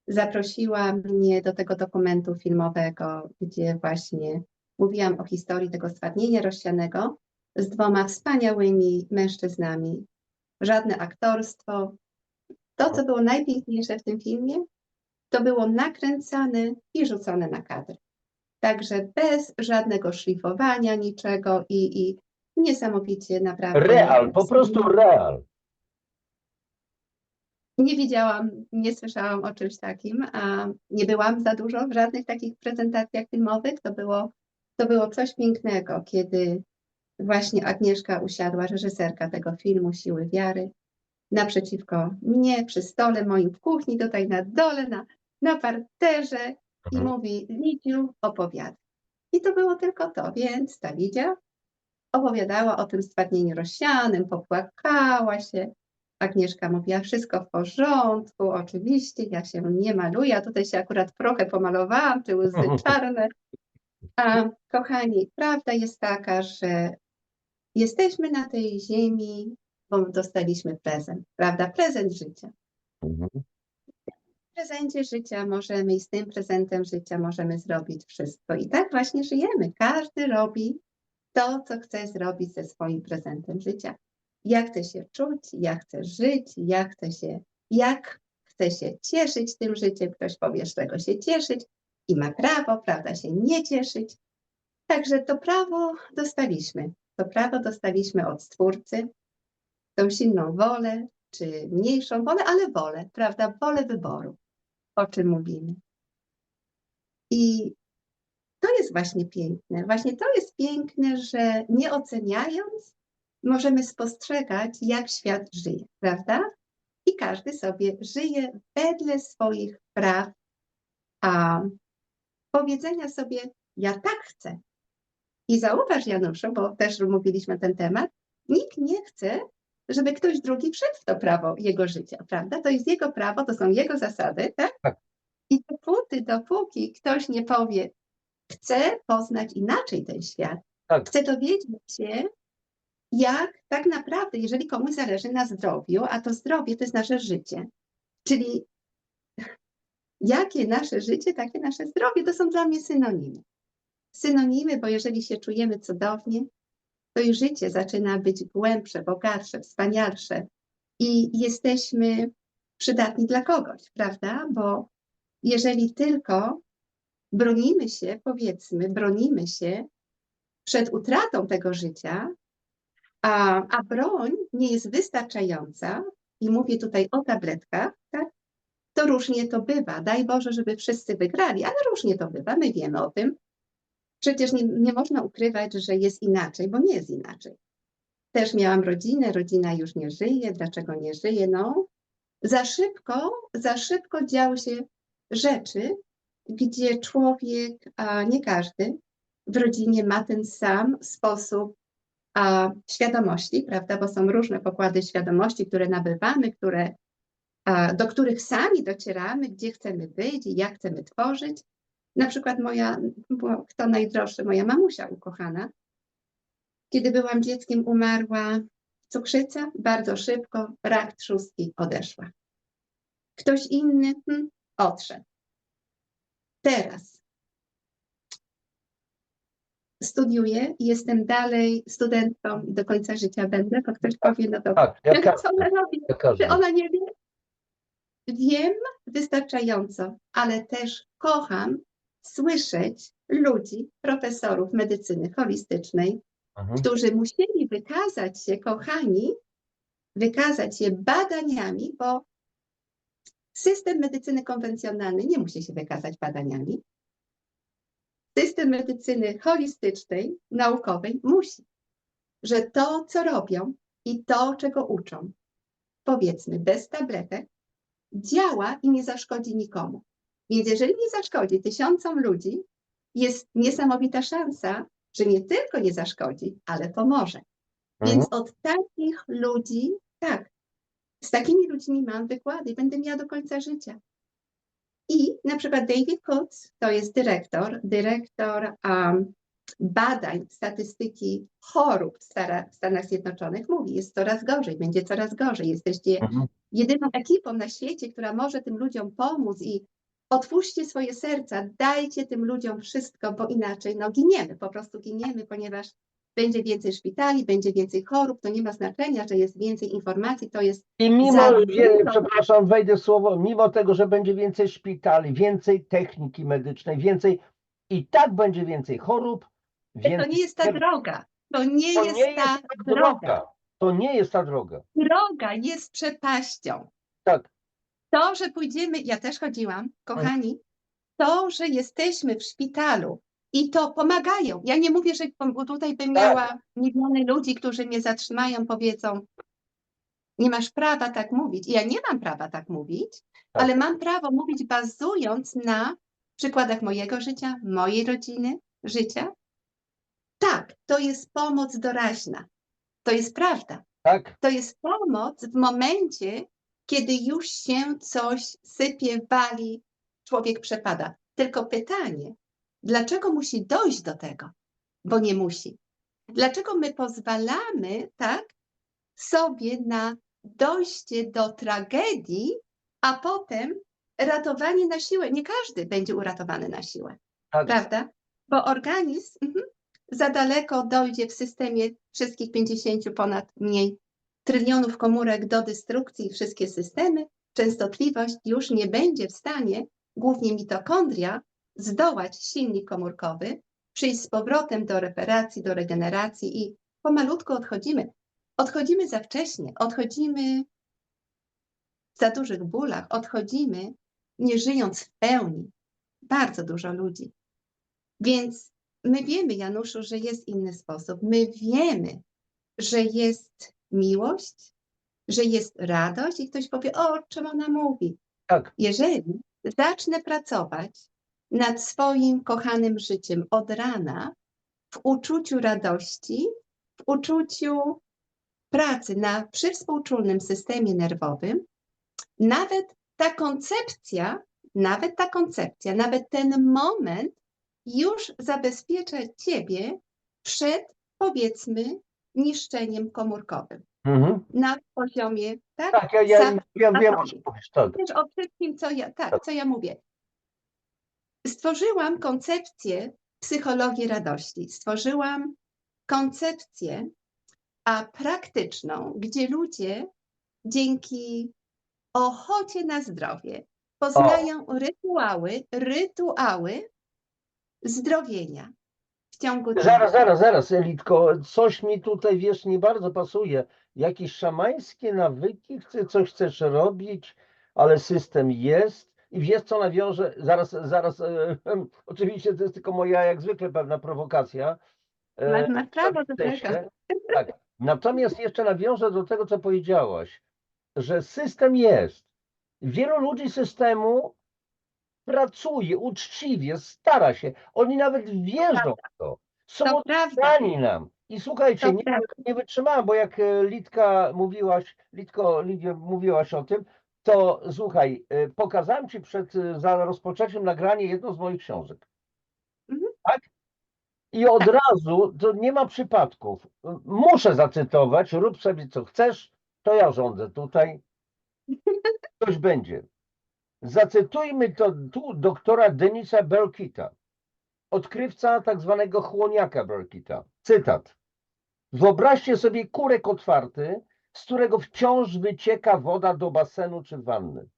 Zaprosiła mnie do tego dokumentu filmowego, gdzie właśnie mówiłam o historii tego stwardnienia rozsianego z 2 wspaniałymi mężczyznami. Żadne aktorstwo. To, co było najpiękniejsze w tym filmie, to było nakręcane i rzucone na kadr. Także bez żadnego szlifowania, niczego i niesamowicie naprawdę. Real, po prostu real. Nie widziałam, nie słyszałam o czymś takim, a nie byłam za dużo w żadnych takich prezentacjach filmowych. To było coś pięknego, kiedy właśnie Agnieszka usiadła, reżyserka tego filmu Siły Wiary, naprzeciwko mnie, przy stole moim w kuchni, tutaj na dole, na parterze i mówi: Lidziu, opowiadaj. I to było tylko to, więc ta Lidia opowiadała o tym stwardnieniu rozsianym, popłakała się. Agnieszka mówiła: wszystko w porządku, oczywiście, ja się nie maluję, a tutaj się akurat trochę pomalowałam, te łzy czarne. A kochani, prawda jest taka, że jesteśmy na tej ziemi, bo dostaliśmy prezent, prawda? Prezent życia. W prezencie życia możemy i z tym prezentem życia możemy zrobić wszystko. I tak właśnie żyjemy. Każdy robi to, co chce zrobić ze swoim prezentem życia. Ja chcę się czuć, ja chcę żyć, jak chcę się cieszyć tym życiem. Ktoś powie, z czego się cieszyć i ma prawo, prawda, się nie cieszyć. Także to prawo dostaliśmy. To prawo dostaliśmy od Stwórcy, tą silną wolę, czy mniejszą wolę, ale wolę, prawda, wolę wyboru, o czym mówimy. I to jest właśnie piękne. Właśnie to jest piękne, że nie oceniając, możemy spostrzegać, jak świat żyje, prawda? I każdy sobie żyje wedle swoich praw, a powiedzenia sobie: ja tak chcę. I zauważ, Januszu, bo też mówiliśmy na ten temat, nikt nie chce, żeby ktoś drugi wszedł w to prawo jego życia, prawda? To jest jego prawo, to są jego zasady, tak? I dopóki ktoś nie powie: chcę poznać inaczej ten świat, chcę dowiedzieć się, jak tak naprawdę, jeżeli komuś zależy na zdrowiu, a to zdrowie to jest nasze życie, czyli jakie nasze życie, takie nasze zdrowie, to są dla mnie synonimy. Synonimy, bo jeżeli się czujemy cudownie, to i życie zaczyna być głębsze, bogatsze, wspanialsze i jesteśmy przydatni dla kogoś, prawda? Bo jeżeli tylko bronimy się przed utratą tego życia, a broń nie jest wystarczająca, i mówię tutaj o tabletkach, tak? To różnie to bywa. Daj Boże, żeby wszyscy wygrali, ale różnie to bywa, my wiemy o tym. Przecież nie można ukrywać, że jest inaczej, bo nie jest inaczej. Też miałam rodzinę, rodzina już nie żyje. Dlaczego nie żyje? No, za szybko działy się rzeczy, gdzie człowiek, a nie każdy, w rodzinie ma ten sam sposób świadomości, prawda? Bo są różne pokłady świadomości, które nabywamy, do których sami docieramy, gdzie chcemy być i jak chcemy tworzyć. Na przykład kto najdroższy, moja mamusia ukochana. Kiedy byłam dzieckiem, umarła cukrzyca, bardzo szybko, rak trzustki, odeszła. Ktoś inny odszedł. Teraz studiuję i jestem dalej studentką i do końca życia będę, bo ktoś powie, no to Tak, co ona robi? Czy ona nie wie? Wiem wystarczająco, ale też kocham słyszeć ludzi, profesorów medycyny holistycznej, którzy musieli wykazać się, kochani, wykazać się badaniami, bo system medycyny konwencjonalnej nie musi się wykazać badaniami. System medycyny holistycznej, naukowej musi, że to, co robią i to, czego uczą, powiedzmy bez tabletek, działa i nie zaszkodzi nikomu. Więc jeżeli nie zaszkodzi tysiącom ludzi, jest niesamowita szansa, że nie tylko nie zaszkodzi, ale pomoże. Więc od takich ludzi, tak, z takimi ludźmi mam wykłady i będę miała do końca życia. I na przykład David Coates, to jest dyrektor badań statystyki chorób w Stanach Zjednoczonych, mówi, jest coraz gorzej, będzie coraz gorzej. Jesteście jedyną ekipą na świecie, która może tym ludziom pomóc i otwórzcie swoje serca, dajcie tym ludziom wszystko, bo inaczej giniemy, po prostu giniemy, ponieważ będzie więcej szpitali, będzie więcej chorób, to nie ma znaczenia, że jest więcej informacji, to jest I mimo, przepraszam, wejdę w słowo, mimo tego, że będzie więcej szpitali, więcej techniki medycznej, i tak będzie więcej chorób. To nie jest ta droga. To nie jest ta droga. To nie jest ta droga. Droga jest przepaścią. Tak. To, że pójdziemy, ja też chodziłam, kochani, to, że jesteśmy w szpitalu i to pomagają. Ja nie mówię, że tutaj bym miała miliony ludzi, którzy mnie zatrzymają, powiedzą, nie masz prawa tak mówić. I ja nie mam prawa tak mówić, ale mam prawo mówić bazując na przykładach mojego życia, mojej rodziny, życia. Tak, to jest pomoc doraźna. To jest prawda. Tak. To jest pomoc w momencie, kiedy już się coś sypie, wali, człowiek przepada. Tylko pytanie, dlaczego musi dojść do tego? Bo nie musi. Dlaczego my pozwalamy, tak, sobie na dojście do tragedii, a potem ratowanie na siłę? Nie każdy będzie uratowany na siłę, prawda? Bo organizm za daleko dojdzie w systemie wszystkich 50 ponad mniej trylionów komórek do destrukcji wszystkie systemy, częstotliwość już nie będzie w stanie, głównie mitochondria, zdołać silnik komórkowy, przyjść z powrotem do reparacji, do regeneracji i pomalutku odchodzimy. Odchodzimy za wcześnie, odchodzimy w za dużych bólach, odchodzimy nie żyjąc w pełni. Bardzo dużo ludzi. Więc my wiemy, Januszu, że jest inny sposób. My wiemy, że jest miłość, że jest radość i ktoś powie, o czym ona mówi. Tak. Jeżeli zacznę pracować nad swoim kochanym życiem od rana, w uczuciu radości, w uczuciu pracy na przywspółczulnym systemie nerwowym, nawet ta koncepcja, nawet ten moment już zabezpiecza ciebie przed, powiedzmy, niszczeniem komórkowym. Na poziomie, tak? Tak, ja wiem, o czym mówisz. Tak. Też o wszystkim, co ja mówię. Stworzyłam koncepcję psychologii radości. Stworzyłam koncepcję praktyczną, gdzie ludzie dzięki ochocie na zdrowie, poznają rytuały zdrowienia w ciągu dnia. Zaraz, Elitko, coś mi tutaj, wiesz, nie bardzo pasuje. Jakieś szamańskie nawyki, coś chcesz robić, ale system jest. I wiesz, co nawiąże, zaraz, oczywiście to jest tylko moja, jak zwykle, pewna prowokacja. Masz prawo do tego. Jesteście. Tak. Natomiast jeszcze nawiążę do tego, co powiedziałaś, że system jest. Wielu ludzi systemu pracuje uczciwie, stara się. Oni nawet wierzą w to. Są To prawda. oddani nam. I słuchajcie, To prawda. nie wytrzymałam, bo jak Litka mówiłaś, Lidio, mówiłaś o tym, to słuchaj, pokazałem ci za rozpoczęciem nagrania jedną z moich książek. Mhm. Tak? I od razu, to nie ma przypadków. Muszę zacytować, rób sobie co chcesz, to ja rządzę tutaj. Coś będzie. Zacytujmy to tu doktora Denisa Berkita, odkrywca tak zwanego chłoniaka Berkita. Cytat. Wyobraźcie sobie kurek otwarty, z którego wciąż wycieka woda do basenu czy wanny.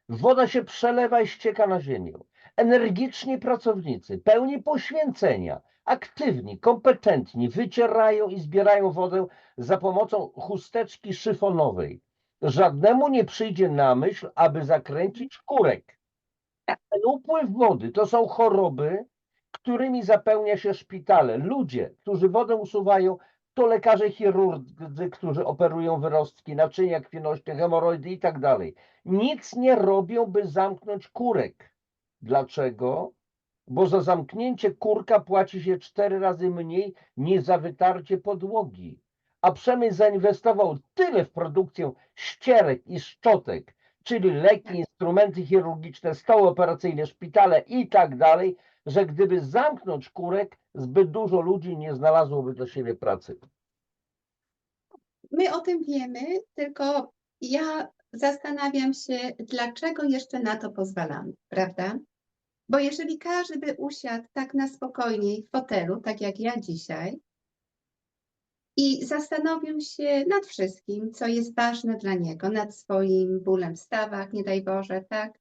Woda się przelewa i ścieka na ziemię. Energiczni pracownicy, pełni poświęcenia, aktywni, kompetentni, wycierają i zbierają wodę za pomocą chusteczki szyfonowej. Żadnemu nie przyjdzie na myśl, aby zakręcić kurek. Ten upływ wody to są choroby, którymi zapełnia się szpitale. Ludzie, którzy wodę usuwają, to lekarze chirurdzy, którzy operują wyrostki, naczynia krwionośne, hemoroidy i tak dalej. Nic nie robią, by zamknąć kurek. Dlaczego? Bo za zamknięcie kurka płaci się 4 razy mniej niż za wytarcie podłogi. A przemysł zainwestował tyle w produkcję ścierek i szczotek, czyli leki, instrumenty chirurgiczne, stoły operacyjne, szpitale i tak dalej, że gdyby zamknąć kurek, zbyt dużo ludzi nie znalazłoby dla siebie pracy. My o tym wiemy, tylko ja zastanawiam się, dlaczego jeszcze na to pozwalamy, prawda? Bo jeżeli każdy by usiadł tak na spokojnie w fotelu, tak jak ja dzisiaj, i zastanowił się nad wszystkim, co jest ważne dla niego, nad swoim bólem w stawach, nie daj Boże, tak?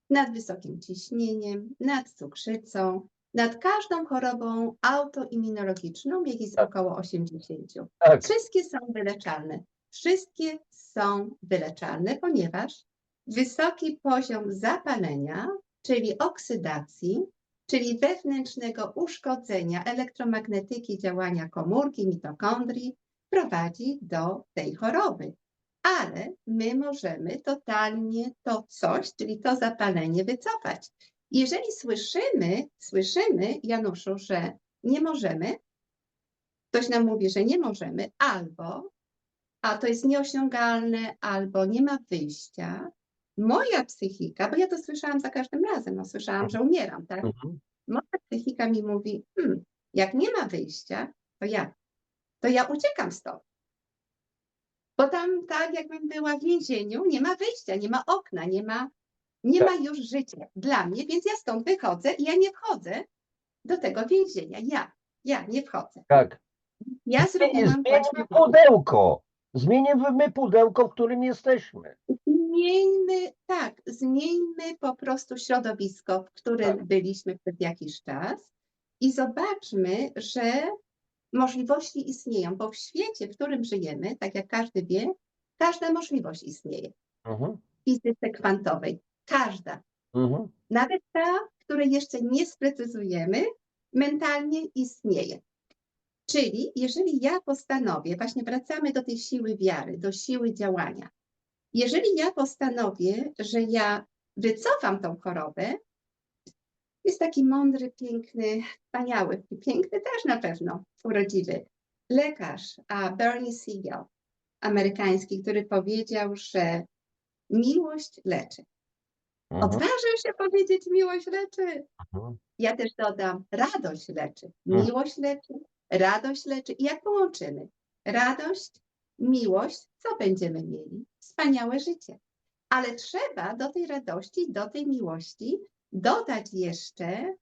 Nad wysokim ciśnieniem, nad cukrzycą, nad każdą chorobą autoimmunologiczną, ich jest około 80. Tak. Wszystkie są wyleczalne. Wszystkie są wyleczalne, ponieważ wysoki poziom zapalenia, czyli oksydacji, czyli wewnętrznego uszkodzenia elektromagnetyki działania komórki, mitokondrii, prowadzi do tej choroby. Ale my możemy totalnie to coś, czyli to zapalenie wycofać. Jeżeli słyszymy, Januszu, że nie możemy, ktoś nam mówi, że nie możemy, albo a to jest nieosiągalne, albo nie ma wyjścia, moja psychika, bo ja to słyszałam za każdym razem, no słyszałam, że umieram, tak? Moja psychika mi mówi, jak nie ma wyjścia, to ja uciekam stąd. Bo tam tak jakbym była w więzieniu, nie ma wyjścia, nie ma okna, nie ma już życia dla mnie, więc ja stąd wychodzę i ja nie wchodzę do tego więzienia. Ja nie wchodzę. Tak. Ja zrobiłam Zmieńmy pudełko. Zmienimy pudełko, w którym jesteśmy. Zmieńmy po prostu środowisko, w którym byliśmy przez jakiś czas i zobaczmy, że możliwości istnieją, bo w świecie, w którym żyjemy, tak jak każdy wie, każda możliwość istnieje. W fizyce kwantowej. Każda. Nawet ta, której jeszcze nie sprecyzujemy, mentalnie istnieje. Czyli jeżeli ja postanowię, właśnie wracamy do tej siły wiary, do siły działania. Jeżeli ja postanowię, że ja wycofam tą chorobę, jest taki mądry, piękny, wspaniały, piękny też na pewno, urodziwy lekarz, Bernie Siegel, amerykański, który powiedział, że miłość leczy. Odważył się powiedzieć, miłość leczy. Ja też dodam, radość leczy. Miłość leczy, radość leczy. I jak połączymy radość, miłość, co będziemy mieli? Wspaniałe życie. Ale trzeba do tej radości, do tej miłości dodać jeszcze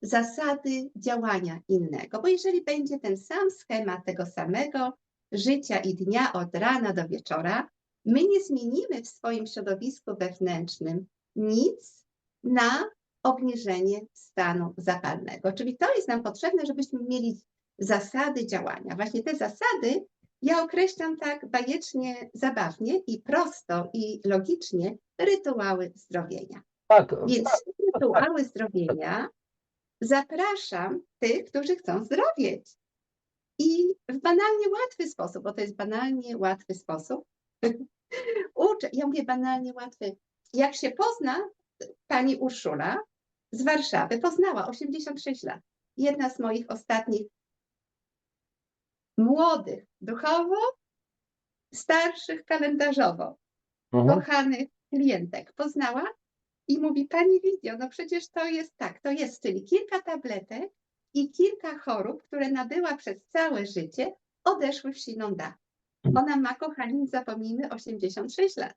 zasady działania innego. Bo jeżeli będzie ten sam schemat tego samego życia i dnia od rana do wieczora, My nie zmienimy w swoim środowisku wewnętrznym nic na obniżenie stanu zapalnego. Czyli to jest nam potrzebne, żebyśmy mieli zasady działania. Właśnie te zasady ja określam tak bajecznie, zabawnie i prosto i logicznie rytuały zdrowienia. Tak, Więc rytuały zdrowienia zapraszam tych, którzy chcą zdrowieć. I w banalnie łatwy sposób, bo to jest banalnie łatwy sposób, uczę, ja mówię banalnie łatwy. Jak się pozna, pani Urszula z Warszawy poznała 86 lat. Jedna z moich ostatnich młodych duchowo, starszych kalendarzowo, kochanych klientek poznała i mówi, pani Lidio, no przecież to jest tak, to jest, czyli kilka tabletek i kilka chorób, które nabyła przez całe życie, odeszły w siną dawę. Ona ma, kochani, nie zapomnijmy, 86 lat.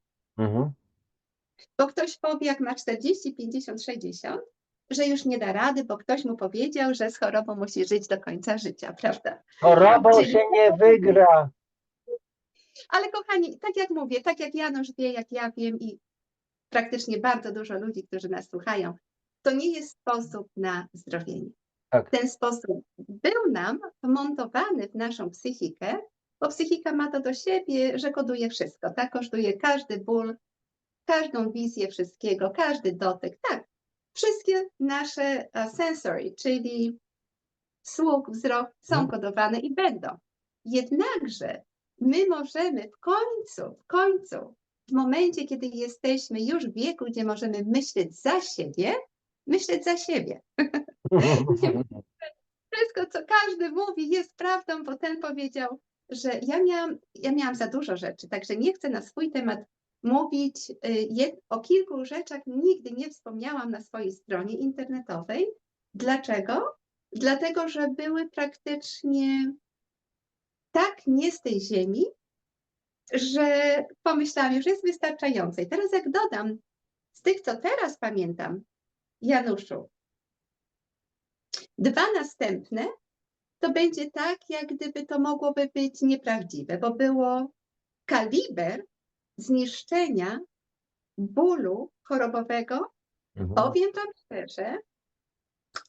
Bo ktoś powie, jak ma 40, 50, 60, że już nie da rady, bo ktoś mu powiedział, że z chorobą musi żyć do końca życia, prawda? Chorobą Czyli- się nie wygra. Ale kochani, tak jak mówię, tak jak Janusz wie, jak ja wiem i praktycznie bardzo dużo ludzi, którzy nas słuchają, to nie jest sposób na zdrowienie. Tak. Ten sposób był nam wmontowany w naszą psychikę, bo psychika ma to do siebie, że koduje wszystko, tak? Kosztuje każdy ból, każdą wizję wszystkiego, każdy dotyk, tak. Wszystkie nasze sensory, czyli słuch, wzrok są kodowane i będą. Jednakże my możemy w momencie, kiedy jesteśmy już w wieku, gdzie możemy myśleć za siebie. Wszystko, co każdy mówi, jest prawdą, bo ten powiedział, że ja miałam za dużo rzeczy, także nie chcę na swój temat mówić. O kilku rzeczach nigdy nie wspomniałam na swojej stronie internetowej. Dlaczego? Dlatego, że były praktycznie tak nie z tej ziemi, że pomyślałam, już jest wystarczające. I teraz jak dodam z tych, co teraz pamiętam, Januszu, 2 następne, to będzie tak, jak gdyby to mogłoby być nieprawdziwe, bo było kaliber zniszczenia bólu chorobowego. Powiem wam szczerze,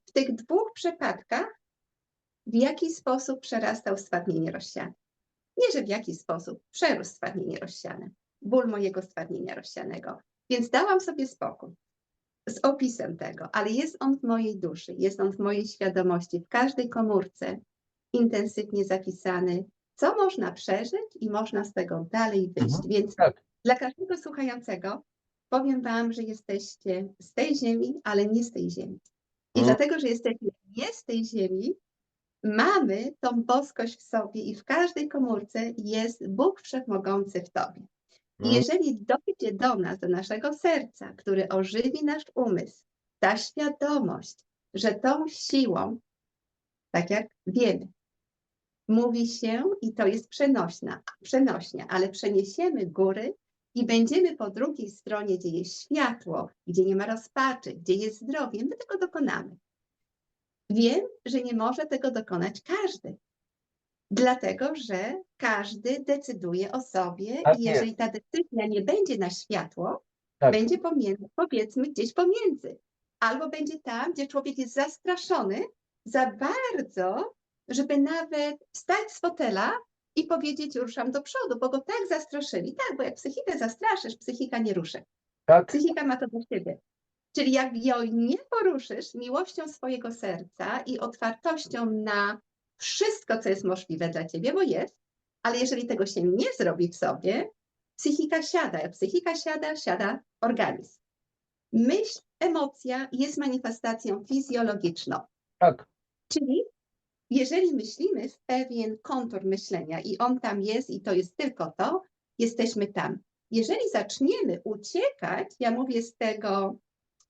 w tych 2 przypadkach w jaki sposób przerastał stwardnienie rozsiane. Nie, że w jaki sposób przerósł stwardnienie rozsiane, ból mojego stwardnienia rozsianego. Więc dałam sobie spokój z opisem tego, ale jest on w mojej duszy, jest on w mojej świadomości, w każdej komórce intensywnie zapisany, co można przeżyć i można z tego dalej wyjść. Więc dla każdego słuchającego powiem wam, że jesteście z tej ziemi, ale nie z tej ziemi. I dlatego, że jesteśmy nie z tej ziemi, mamy tą boskość w sobie i w każdej komórce jest Bóg Wszechmogący w tobie. I jeżeli dojdzie do nas, do naszego serca, który ożywi nasz umysł, ta świadomość, że tą siłą, tak jak wiemy, mówi się, i to jest przenośnia, ale przeniesiemy góry i będziemy po drugiej stronie, gdzie jest światło, gdzie nie ma rozpaczy, gdzie jest zdrowie, my tego dokonamy. Wiem, że nie może tego dokonać każdy, dlatego że każdy decyduje o sobie i jeżeli ta decyzja nie będzie na światło, będzie powiedzmy gdzieś pomiędzy. Albo będzie tam, gdzie człowiek jest zastraszony za bardzo, żeby nawet wstać z fotela i powiedzieć, ruszam do przodu, bo go tak zastraszyli. Tak, bo jak psychikę zastraszysz, psychika nie ruszy. Psychika ma to do siebie. Czyli jak ją nie poruszysz miłością swojego serca i otwartością na wszystko, co jest możliwe dla ciebie, bo jest, ale jeżeli tego się nie zrobi w sobie, psychika siada. Jak psychika siada, siada organizm. Myśl, emocja jest manifestacją fizjologiczną. Czyli jeżeli myślimy w pewien kontur myślenia i on tam jest i to jest tylko to, jesteśmy tam. Jeżeli zaczniemy uciekać, ja mówię z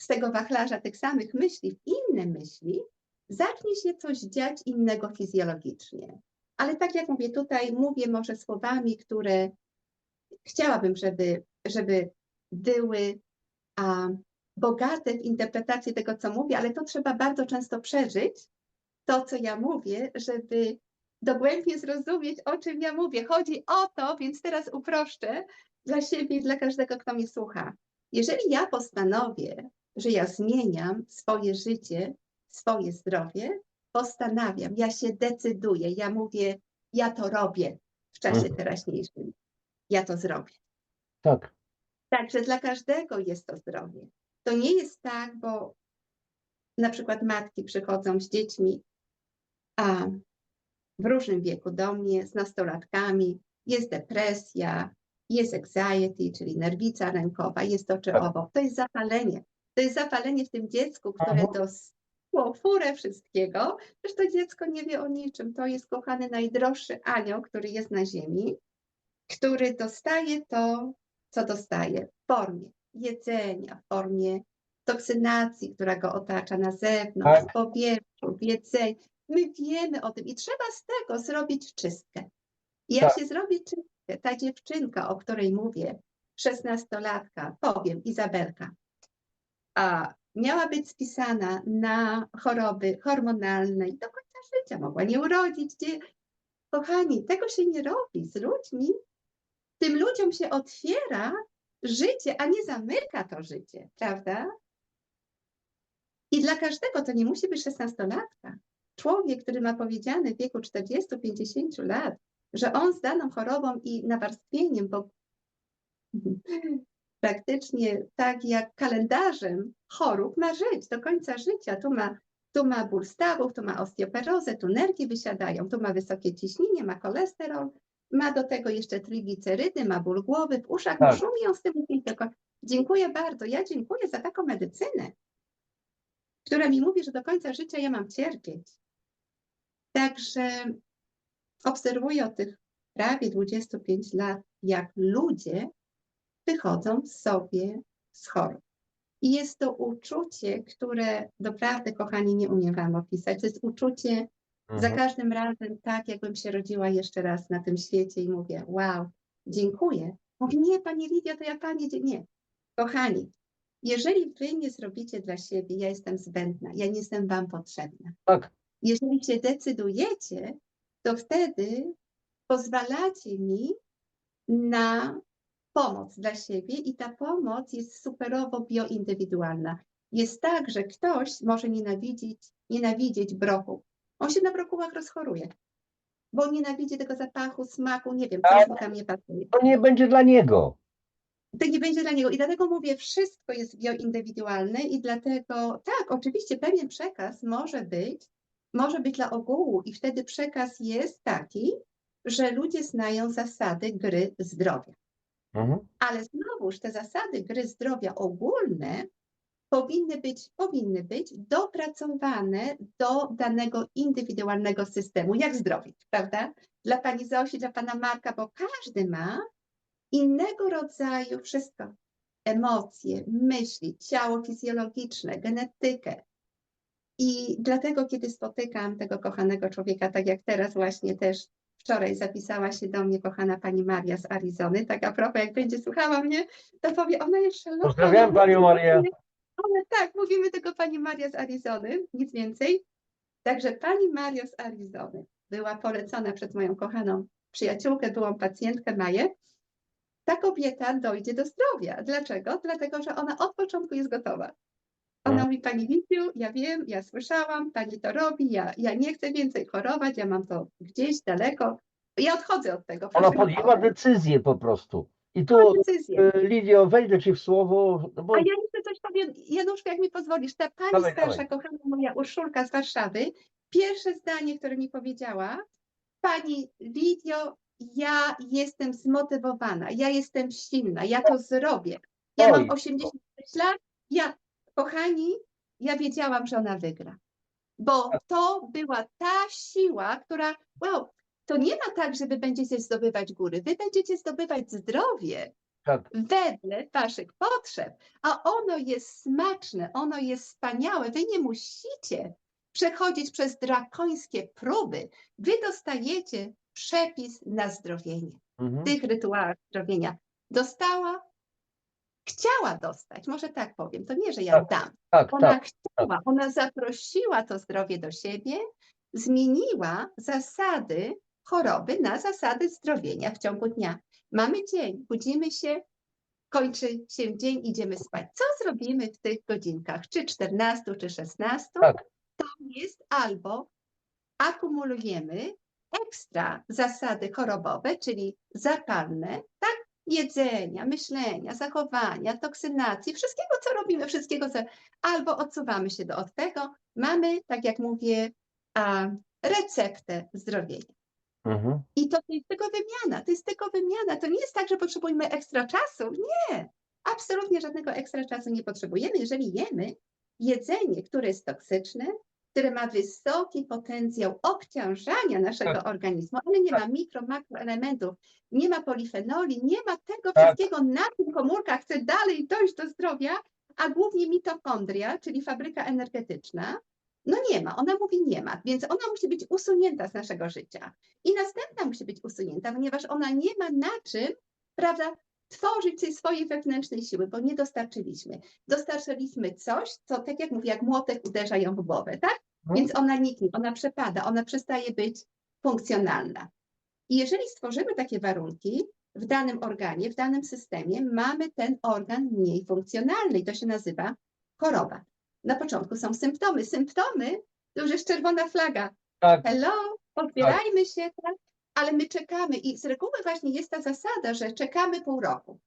tego wachlarza tych samych myśli w inne myśli, zacznie się coś dziać innego fizjologicznie. Ale tak jak mówię, tutaj mówię może słowami, które chciałabym, żeby były bogate w interpretacji tego, co mówię, ale to trzeba bardzo często przeżyć, to, co ja mówię, żeby dogłębnie zrozumieć, o czym ja mówię. Chodzi o to, więc teraz uproszczę, dla siebie i dla każdego, kto mnie słucha. Jeżeli ja postanowię, że ja zmieniam swoje życie, swoje zdrowie, postanawiam, ja się decyduję, ja mówię, ja to robię w czasie teraźniejszym. Ja to zrobię. Tak. Także dla każdego jest to zdrowie. To nie jest tak, bo na przykład matki przychodzą z dziećmi, a w różnym wieku do mnie, z nastolatkami, jest depresja, jest anxiety, czyli nerwica rękowa, jest to czy owo. To jest zapalenie. To jest zapalenie w tym dziecku, które dostło furę wszystkiego. Przecież to dziecko nie wie o niczym. To jest kochany najdroższy anioł, który jest na ziemi, który dostaje to, co dostaje w formie jedzenia, w formie toksynacji, która go otacza na zewnątrz, w powietrzu, w jedzeniu. My wiemy o tym i trzeba z tego zrobić czystkę. I jak się zrobi czystkę, ta dziewczynka, o której mówię, 16-latka, powiem, Izabelka, miała być spisana na choroby hormonalne i do końca życia mogła nie urodzić. Kochani, tego się nie robi z ludźmi. Tym ludziom się otwiera życie, a nie zamyka to życie, prawda? I dla każdego to nie musi być 16-latka. Człowiek, który ma powiedziane w wieku 40-50 lat, że on z daną chorobą i nawarstwieniem, bo praktycznie tak jak kalendarzem chorób ma żyć do końca życia. Tu ma ból stawów, tu ma osteoporozę, tu nerki wysiadają, tu ma wysokie ciśnienie, ma cholesterol, ma do tego jeszcze triglicerydy, ma ból głowy, w uszach, no szumi ją z tym tylko. Dziękuję bardzo. Ja dziękuję za taką medycynę, która mi mówi, że do końca życia ja mam cierpieć. Także obserwuję od tych prawie 25 lat, jak ludzie wychodzą sobie z chorób. I jest to uczucie, które doprawdy, kochani, nie umiem wam opisać. To jest uczucie za każdym razem tak, jakbym się rodziła jeszcze raz na tym świecie i mówię, wow, dziękuję. Mówi, nie, pani Lidia, to ja pani, nie. Kochani, jeżeli wy nie zrobicie dla siebie, ja jestem zbędna, ja nie jestem wam potrzebna. Tak. Jeżeli się decydujecie, to wtedy pozwalacie mi na pomoc dla siebie i ta pomoc jest superowo bioindywidualna. Jest tak, że ktoś może nienawidzieć brokuł. On się na brokułach rozchoruje, bo on nienawidzi tego zapachu, smaku, nie wiem, coś mu tam nie pasuje. To nie będzie dla niego. To nie będzie dla niego. I dlatego mówię, wszystko jest bioindywidualne i dlatego, tak, oczywiście pewien przekaz może być dla ogółu i wtedy przekaz jest taki, że ludzie znają zasady gry zdrowia. Ale znowuż te zasady gry zdrowia ogólne powinny być dopracowane do danego indywidualnego systemu, jak zdrowie, prawda? Dla pani Zosi, dla pana Marka, bo każdy ma innego rodzaju wszystko. Emocje, myśli, ciało fizjologiczne, genetykę. I dlatego, kiedy spotykam tego kochanego człowieka, tak jak teraz właśnie też wczoraj zapisała się do mnie kochana pani Maria z Arizony, tak a propos, jak będzie słuchała mnie, to powie, ona jest szalona. Pozdrawiam panią Marię. Ale tak, mówimy tylko pani Maria z Arizony, nic więcej. Także pani Maria z Arizony była polecona przez moją kochaną przyjaciółkę, byłą pacjentkę Maję. Ta kobieta dojdzie do zdrowia. Dlaczego? Dlatego, że ona od początku jest gotowa. Ona mówi, pani Lidiu, ja wiem, ja słyszałam, pani to robi, ja nie chcę więcej chorować, ja mam to gdzieś daleko. Ja odchodzę od tego. Ona podjęła decyzję po prostu. I tu, Lidio, wejdę ci w słowo. Bo... A ja jeszcze coś powiem, Januszku, jak mi pozwolisz, ta pani starsza, kochana moja Urszulka z Warszawy, pierwsze zdanie, które mi powiedziała, pani Lidio, ja jestem zmotywowana, ja jestem silna, ja to zrobię. Ja mam 86 lat, kochani, ja wiedziałam, że ona wygra. Bo to była ta siła, która, wow, to nie ma tak, że wy będziecie zdobywać góry, wy będziecie zdobywać zdrowie wedle waszych potrzeb, a ono jest smaczne, ono jest wspaniałe, wy nie musicie przechodzić przez drakońskie próby, wy dostajecie przepis na zdrowienie. W tych rytuałach zdrowienia chciała dostać, może tak powiem, to nie, że ja dam. Ona chciała, ona zaprosiła to zdrowie do siebie, zmieniła zasady choroby na zasady zdrowienia w ciągu dnia. Mamy dzień, budzimy się, kończy się dzień, idziemy spać. Co zrobimy w tych godzinkach? Czy 14, czy 16? Tak. To jest albo akumulujemy ekstra zasady chorobowe, czyli zapalne, tak? Jedzenia, myślenia, zachowania, toksynacji, wszystkiego, co robimy, wszystkiego, co... Albo odsuwamy się od tego. Mamy, tak jak mówię, receptę zdrowienia. Mhm. I to jest tylko wymiana, to jest tylko wymiana. To nie jest tak, że potrzebujemy ekstra czasu. Nie, absolutnie żadnego ekstra czasu nie potrzebujemy. Jeżeli jemy jedzenie, które jest toksyczne, które ma wysoki potencjał obciążania naszego organizmu, ale nie ma mikro, makroelementów, nie ma polifenoli, nie ma tego wszystkiego, na tym komórka chce dalej dojść do zdrowia, a głównie mitochondria, czyli fabryka energetyczna, no nie ma, ona mówi nie ma, więc ona musi być usunięta z naszego życia. I następna musi być usunięta, ponieważ ona nie ma na czym, prawda, tworzyć tej swojej wewnętrznej siły, bo nie dostarczyliśmy. Dostarczyliśmy coś, co, tak jak mówię, jak młotek uderza ją w głowę, tak? Więc ona niknie, ona przepada, ona przestaje być funkcjonalna. I jeżeli stworzymy takie warunki w danym organie, w danym systemie, mamy ten organ mniej funkcjonalny i to się nazywa choroba. Na początku są symptomy. Symptomy to już jest czerwona flaga. Tak. Hello, odbierajmy się, tak? Ale my czekamy i z reguły właśnie jest ta zasada, że czekamy pół roku.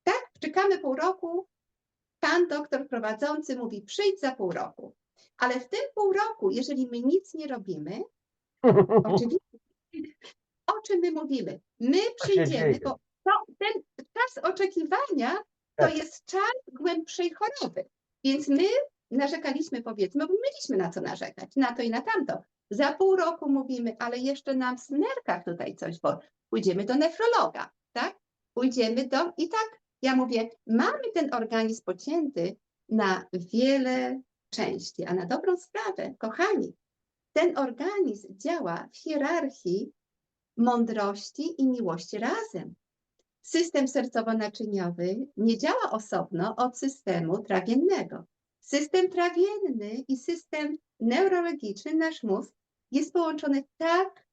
Tak, czekamy pół roku. Pan doktor prowadzący mówi, przyjdź za pół roku. Ale w tym pół roku, jeżeli my nic nie robimy, oczywiście, o czym my mówimy? My przyjdziemy, bo ten czas oczekiwania to jest czas głębszej choroby. Więc my narzekaliśmy, powiedzmy, bo mieliśmy na co narzekać, na to i na tamto. Za pół roku mówimy, ale jeszcze nam w nerkach tutaj coś, bo pójdziemy do nefrologa, tak? Pójdziemy do... I tak, ja mówię, mamy ten organizm pocięty na wiele części, a na dobrą sprawę, kochani, ten organizm działa w hierarchii mądrości i miłości razem. System sercowo-naczyniowy nie działa osobno od systemu trawiennego. System trawienny i system neurologiczny, nasz mózg, jest połączony tak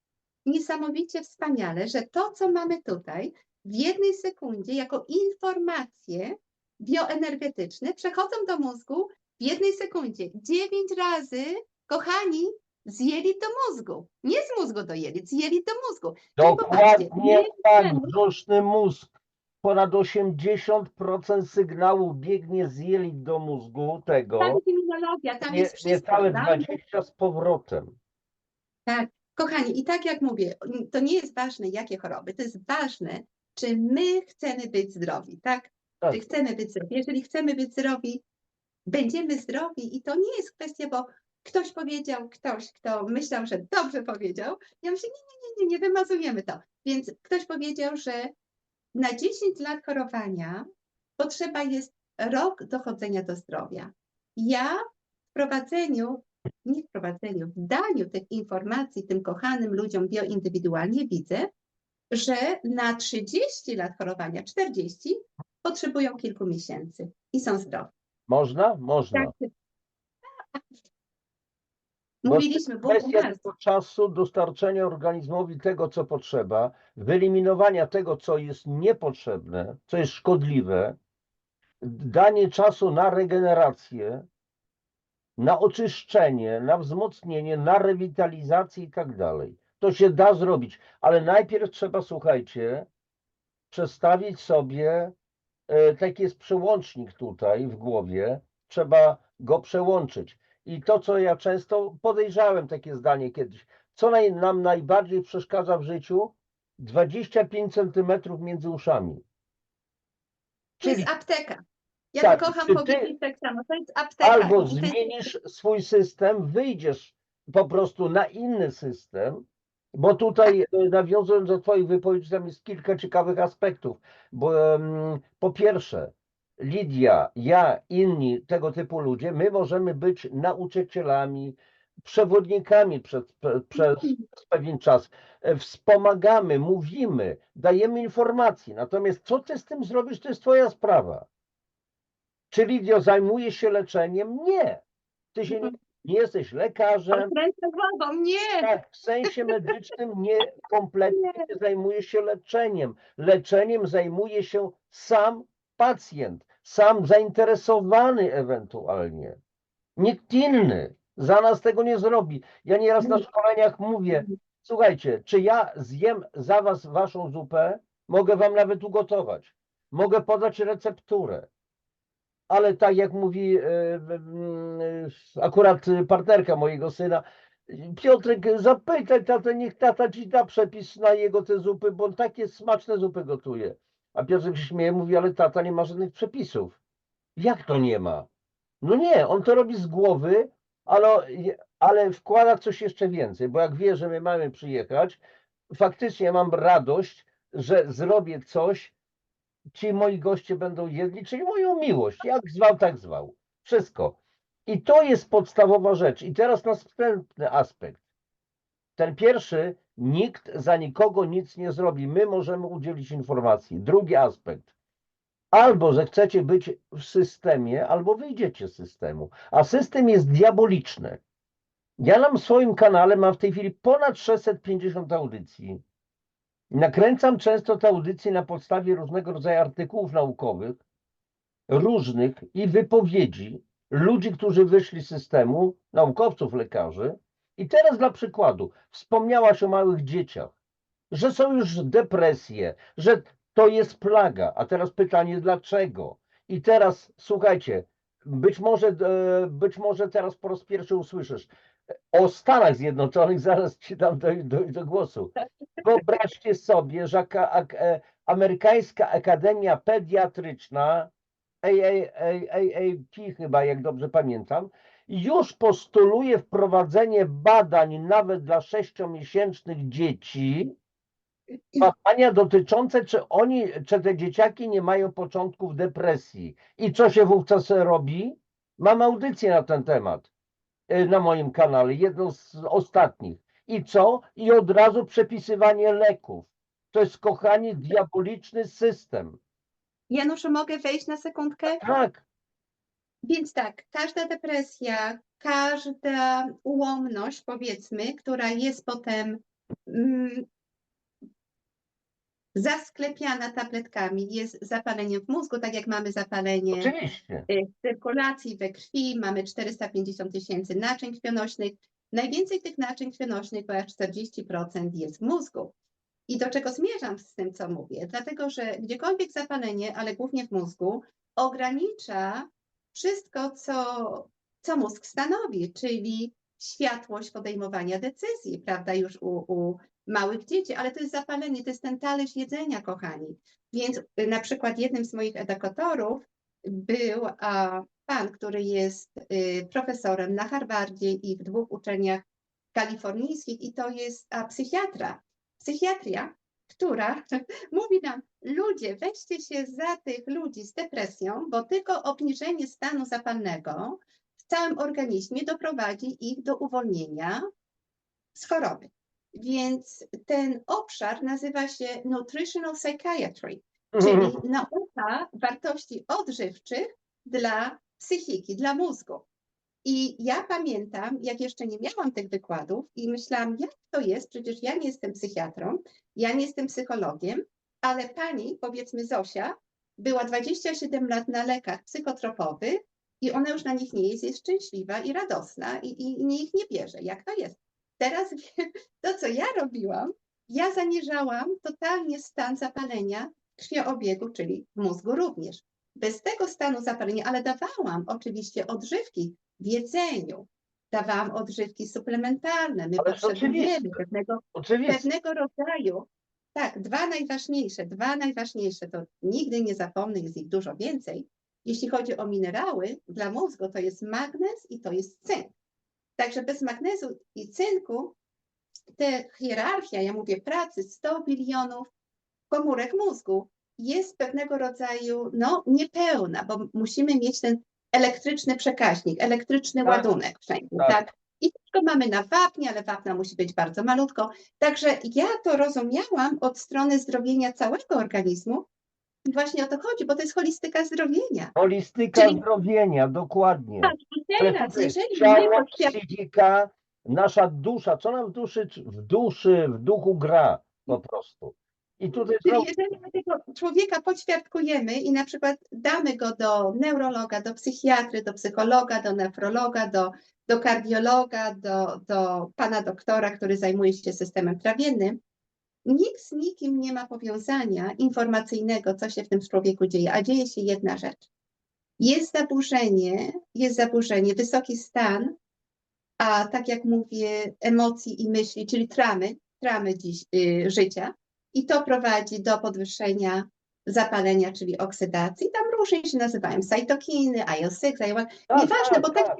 niesamowicie wspaniale, że to, co mamy tutaj, w jednej sekundzie jako informacje bioenergetyczne przechodzą do mózgu w jednej sekundzie. 9 razy, kochani, z jelit do mózgu. Nie z mózgu do jelit, z jelit do mózgu. Dokładnie tak, brzuszny mózg. Ponad 80% sygnału biegnie z jelit do mózgu tego. Tam jest immunologia, tam jest wszystko. Niecałe 20 z powrotem. Tak, kochani, i tak jak mówię, to nie jest ważne, jakie choroby, to jest ważne, czy my chcemy być zdrowi, tak? Tak. Czy chcemy być zdrowi. Jeżeli chcemy być zdrowi, będziemy zdrowi i to nie jest kwestia, bo ktoś powiedział, ktoś, kto myślał, że dobrze powiedział, ja myślę, nie, wymazujemy to. Więc ktoś powiedział, że na 10 lat chorowania potrzeba jest rok dochodzenia do zdrowia. Ja w daniu tych informacji tym kochanym ludziom bioindywidualnie widzę, że na 30 lat chorowania, 40, potrzebują kilku miesięcy i są zdrowi. Można? Można. Tak. Mówiliśmy, było kwestia tego czasu, dostarczenia organizmowi tego, co potrzeba, wyeliminowania tego, co jest niepotrzebne, co jest szkodliwe, danie czasu na regenerację, na oczyszczenie, na wzmocnienie, na rewitalizację i tak dalej. To się da zrobić, ale najpierw trzeba, słuchajcie, przestawić sobie, taki jest przełącznik tutaj w głowie, trzeba go przełączyć. I to, co ja często podejrzałem, takie zdanie kiedyś, co nam najbardziej przeszkadza w życiu? 25 centymetrów między uszami. To jest apteka. Ja tak, to kocham czy powiedzieć tak samo, to jest apteka. Albo zmienisz swój system, wyjdziesz po prostu na inny system, bo tutaj nawiązując do twoich wypowiedzi, tam jest kilka ciekawych aspektów, bo po pierwsze, Lidia, ja, inni tego typu ludzie, my możemy być nauczycielami, przewodnikami przez pewien czas, wspomagamy, mówimy, dajemy informacje, natomiast co ty z tym zrobisz, to jest twoja sprawa. Czy Lidio zajmuje się leczeniem? Nie. Ty się nie jesteś lekarzem, Odkręcę głową, nie! tak, w sensie medycznym kompletnie nie zajmuje się leczeniem. Leczeniem zajmuje się sam pacjent, sam zainteresowany ewentualnie. Nikt inny za nas tego nie zrobi. Ja nieraz na szkoleniach mówię, słuchajcie, czy ja zjem za was waszą zupę? Mogę wam nawet ugotować. Mogę podać recepturę. Ale tak jak mówi akurat partnerka mojego syna, Piotrek, zapytaj tatę, niech tata ci da przepis na jego te zupy, bo on takie smaczne zupy gotuje. A Piotrek się śmieje, mówi, ale tata nie ma żadnych przepisów. Jak to nie ma? No nie, on to robi z głowy, ale wkłada coś jeszcze więcej, bo jak wie, że my mamy przyjechać, faktycznie mam radość, że zrobię coś, ci moi goście będą jedli, czyli moją miłość. Jak zwał, tak zwał. Wszystko. I to jest podstawowa rzecz. I teraz następny aspekt. Ten pierwszy, nikt za nikogo nic nie zrobi. My możemy udzielić informacji. Drugi aspekt. Albo, że chcecie być w systemie, albo wyjdziecie z systemu. A system jest diaboliczny. Ja na swoim kanale mam w tej chwili ponad 650 audycji. Nakręcam często te audycje na podstawie różnego rodzaju artykułów naukowych, różnych i wypowiedzi ludzi, którzy wyszli z systemu, naukowców, lekarzy. I teraz dla przykładu, wspomniałaś o małych dzieciach, że są już depresje, że to jest plaga. A teraz pytanie, dlaczego? I teraz słuchajcie, być może teraz po raz pierwszy usłyszysz o Stanach Zjednoczonych, zaraz ci dam do głosu. Wyobraźcie sobie, że amerykańska Akademia Pediatryczna, AAP chyba, jak dobrze pamiętam, już postuluje wprowadzenie badań nawet dla 6-miesięcznych dzieci, badania dotyczące, czy te dzieciaki nie mają początków depresji. I co się wówczas robi? Mam audycję na ten temat na moim kanale, jedną z ostatnich. I co? I od razu przepisywanie leków. To jest, kochani, diaboliczny system. Januszu, mogę wejść na sekundkę? Tak, Więc tak, każda depresja, każda ułomność, powiedzmy, która jest potem zasklepiana tabletkami, jest zapaleniem w mózgu, tak jak mamy zapalenie oczywiście. w cyrkulacji, we krwi, mamy 450 000 naczyń krwionośnych. Najwięcej tych naczyń krwionośnych, bo aż 40% jest w mózgu. I do czego zmierzam z tym, co mówię? Dlatego, że gdziekolwiek zapalenie, ale głównie w mózgu, ogranicza wszystko, co mózg stanowi, czyli światłość podejmowania decyzji, prawda, już u małych dzieci, ale to jest zapalenie, to jest ten talerz jedzenia, kochani. Więc na przykład jednym z moich edukatorów był pan, który jest profesorem na Harvardzie i w 2 uczelniach kalifornijskich i to jest psychiatra. Psychiatria, która mówi nam, ludzie, weźcie się za tych ludzi z depresją, bo tylko obniżenie stanu zapalnego w całym organizmie doprowadzi ich do uwolnienia z choroby. Więc ten obszar nazywa się Nutritional Psychiatry, czyli nauka wartości odżywczych dla psychiki, dla mózgu. I ja pamiętam, jak jeszcze nie miałam tych wykładów i myślałam, jak to jest, przecież ja nie jestem psychiatrą, ja nie jestem psychologiem, ale pani, powiedzmy Zosia, była 27 lat na lekach psychotropowych i ona już na nich nie jest szczęśliwa i radosna i nie ich nie bierze. Jak to jest? Teraz to, co ja robiłam, ja zaniżałam totalnie stan zapalenia krwioobiegu, czyli w mózgu również. Bez tego stanu zapalenia, ale dawałam oczywiście odżywki w jedzeniu, dawałam odżywki suplementalne. My potrzebujemy pewnego rodzaju, tak, dwa najważniejsze, to nigdy nie zapomnę, jest ich dużo więcej. Jeśli chodzi o minerały, dla mózgu to jest magnez i to jest cynk. Także bez magnezu i cynku ta hierarchia, ja mówię pracy, 100 bilionów komórek mózgu jest pewnego rodzaju niepełna, bo musimy mieć ten elektryczny przekaźnik, elektryczny ładunek wszędzie, tak? I tylko mamy na wapnie, ale wapna musi być bardzo malutko. Także ja to rozumiałam od strony zdrowienia całego organizmu, I właśnie o to chodzi, bo to jest holistyka zdrowienia. Holistyka Czyli- zdrowienia, dokładnie. Tak, i Ale teraz, tutaj jeżeli my ciało, psychika, nasza dusza, co nam w duchu gra po prostu. I tutaj Czyli znowu, jeżeli my tego człowieka poćwiartkujemy i na przykład damy go do neurologa, do psychiatry, do psychologa, do nefrologa, do kardiologa, do pana doktora, który zajmuje się systemem trawiennym, nikt z nikim nie ma powiązania informacyjnego, co się w tym człowieku dzieje, a dzieje się jedna rzecz. Jest zaburzenie, wysoki stan, a tak jak mówię, emocji i myśli, czyli tramy życia, i to prowadzi do podwyższenia zapalenia, czyli oksydacji. Tam różnie się nazywają cytokiny, IL-6, IL-1, nieważne, bo tak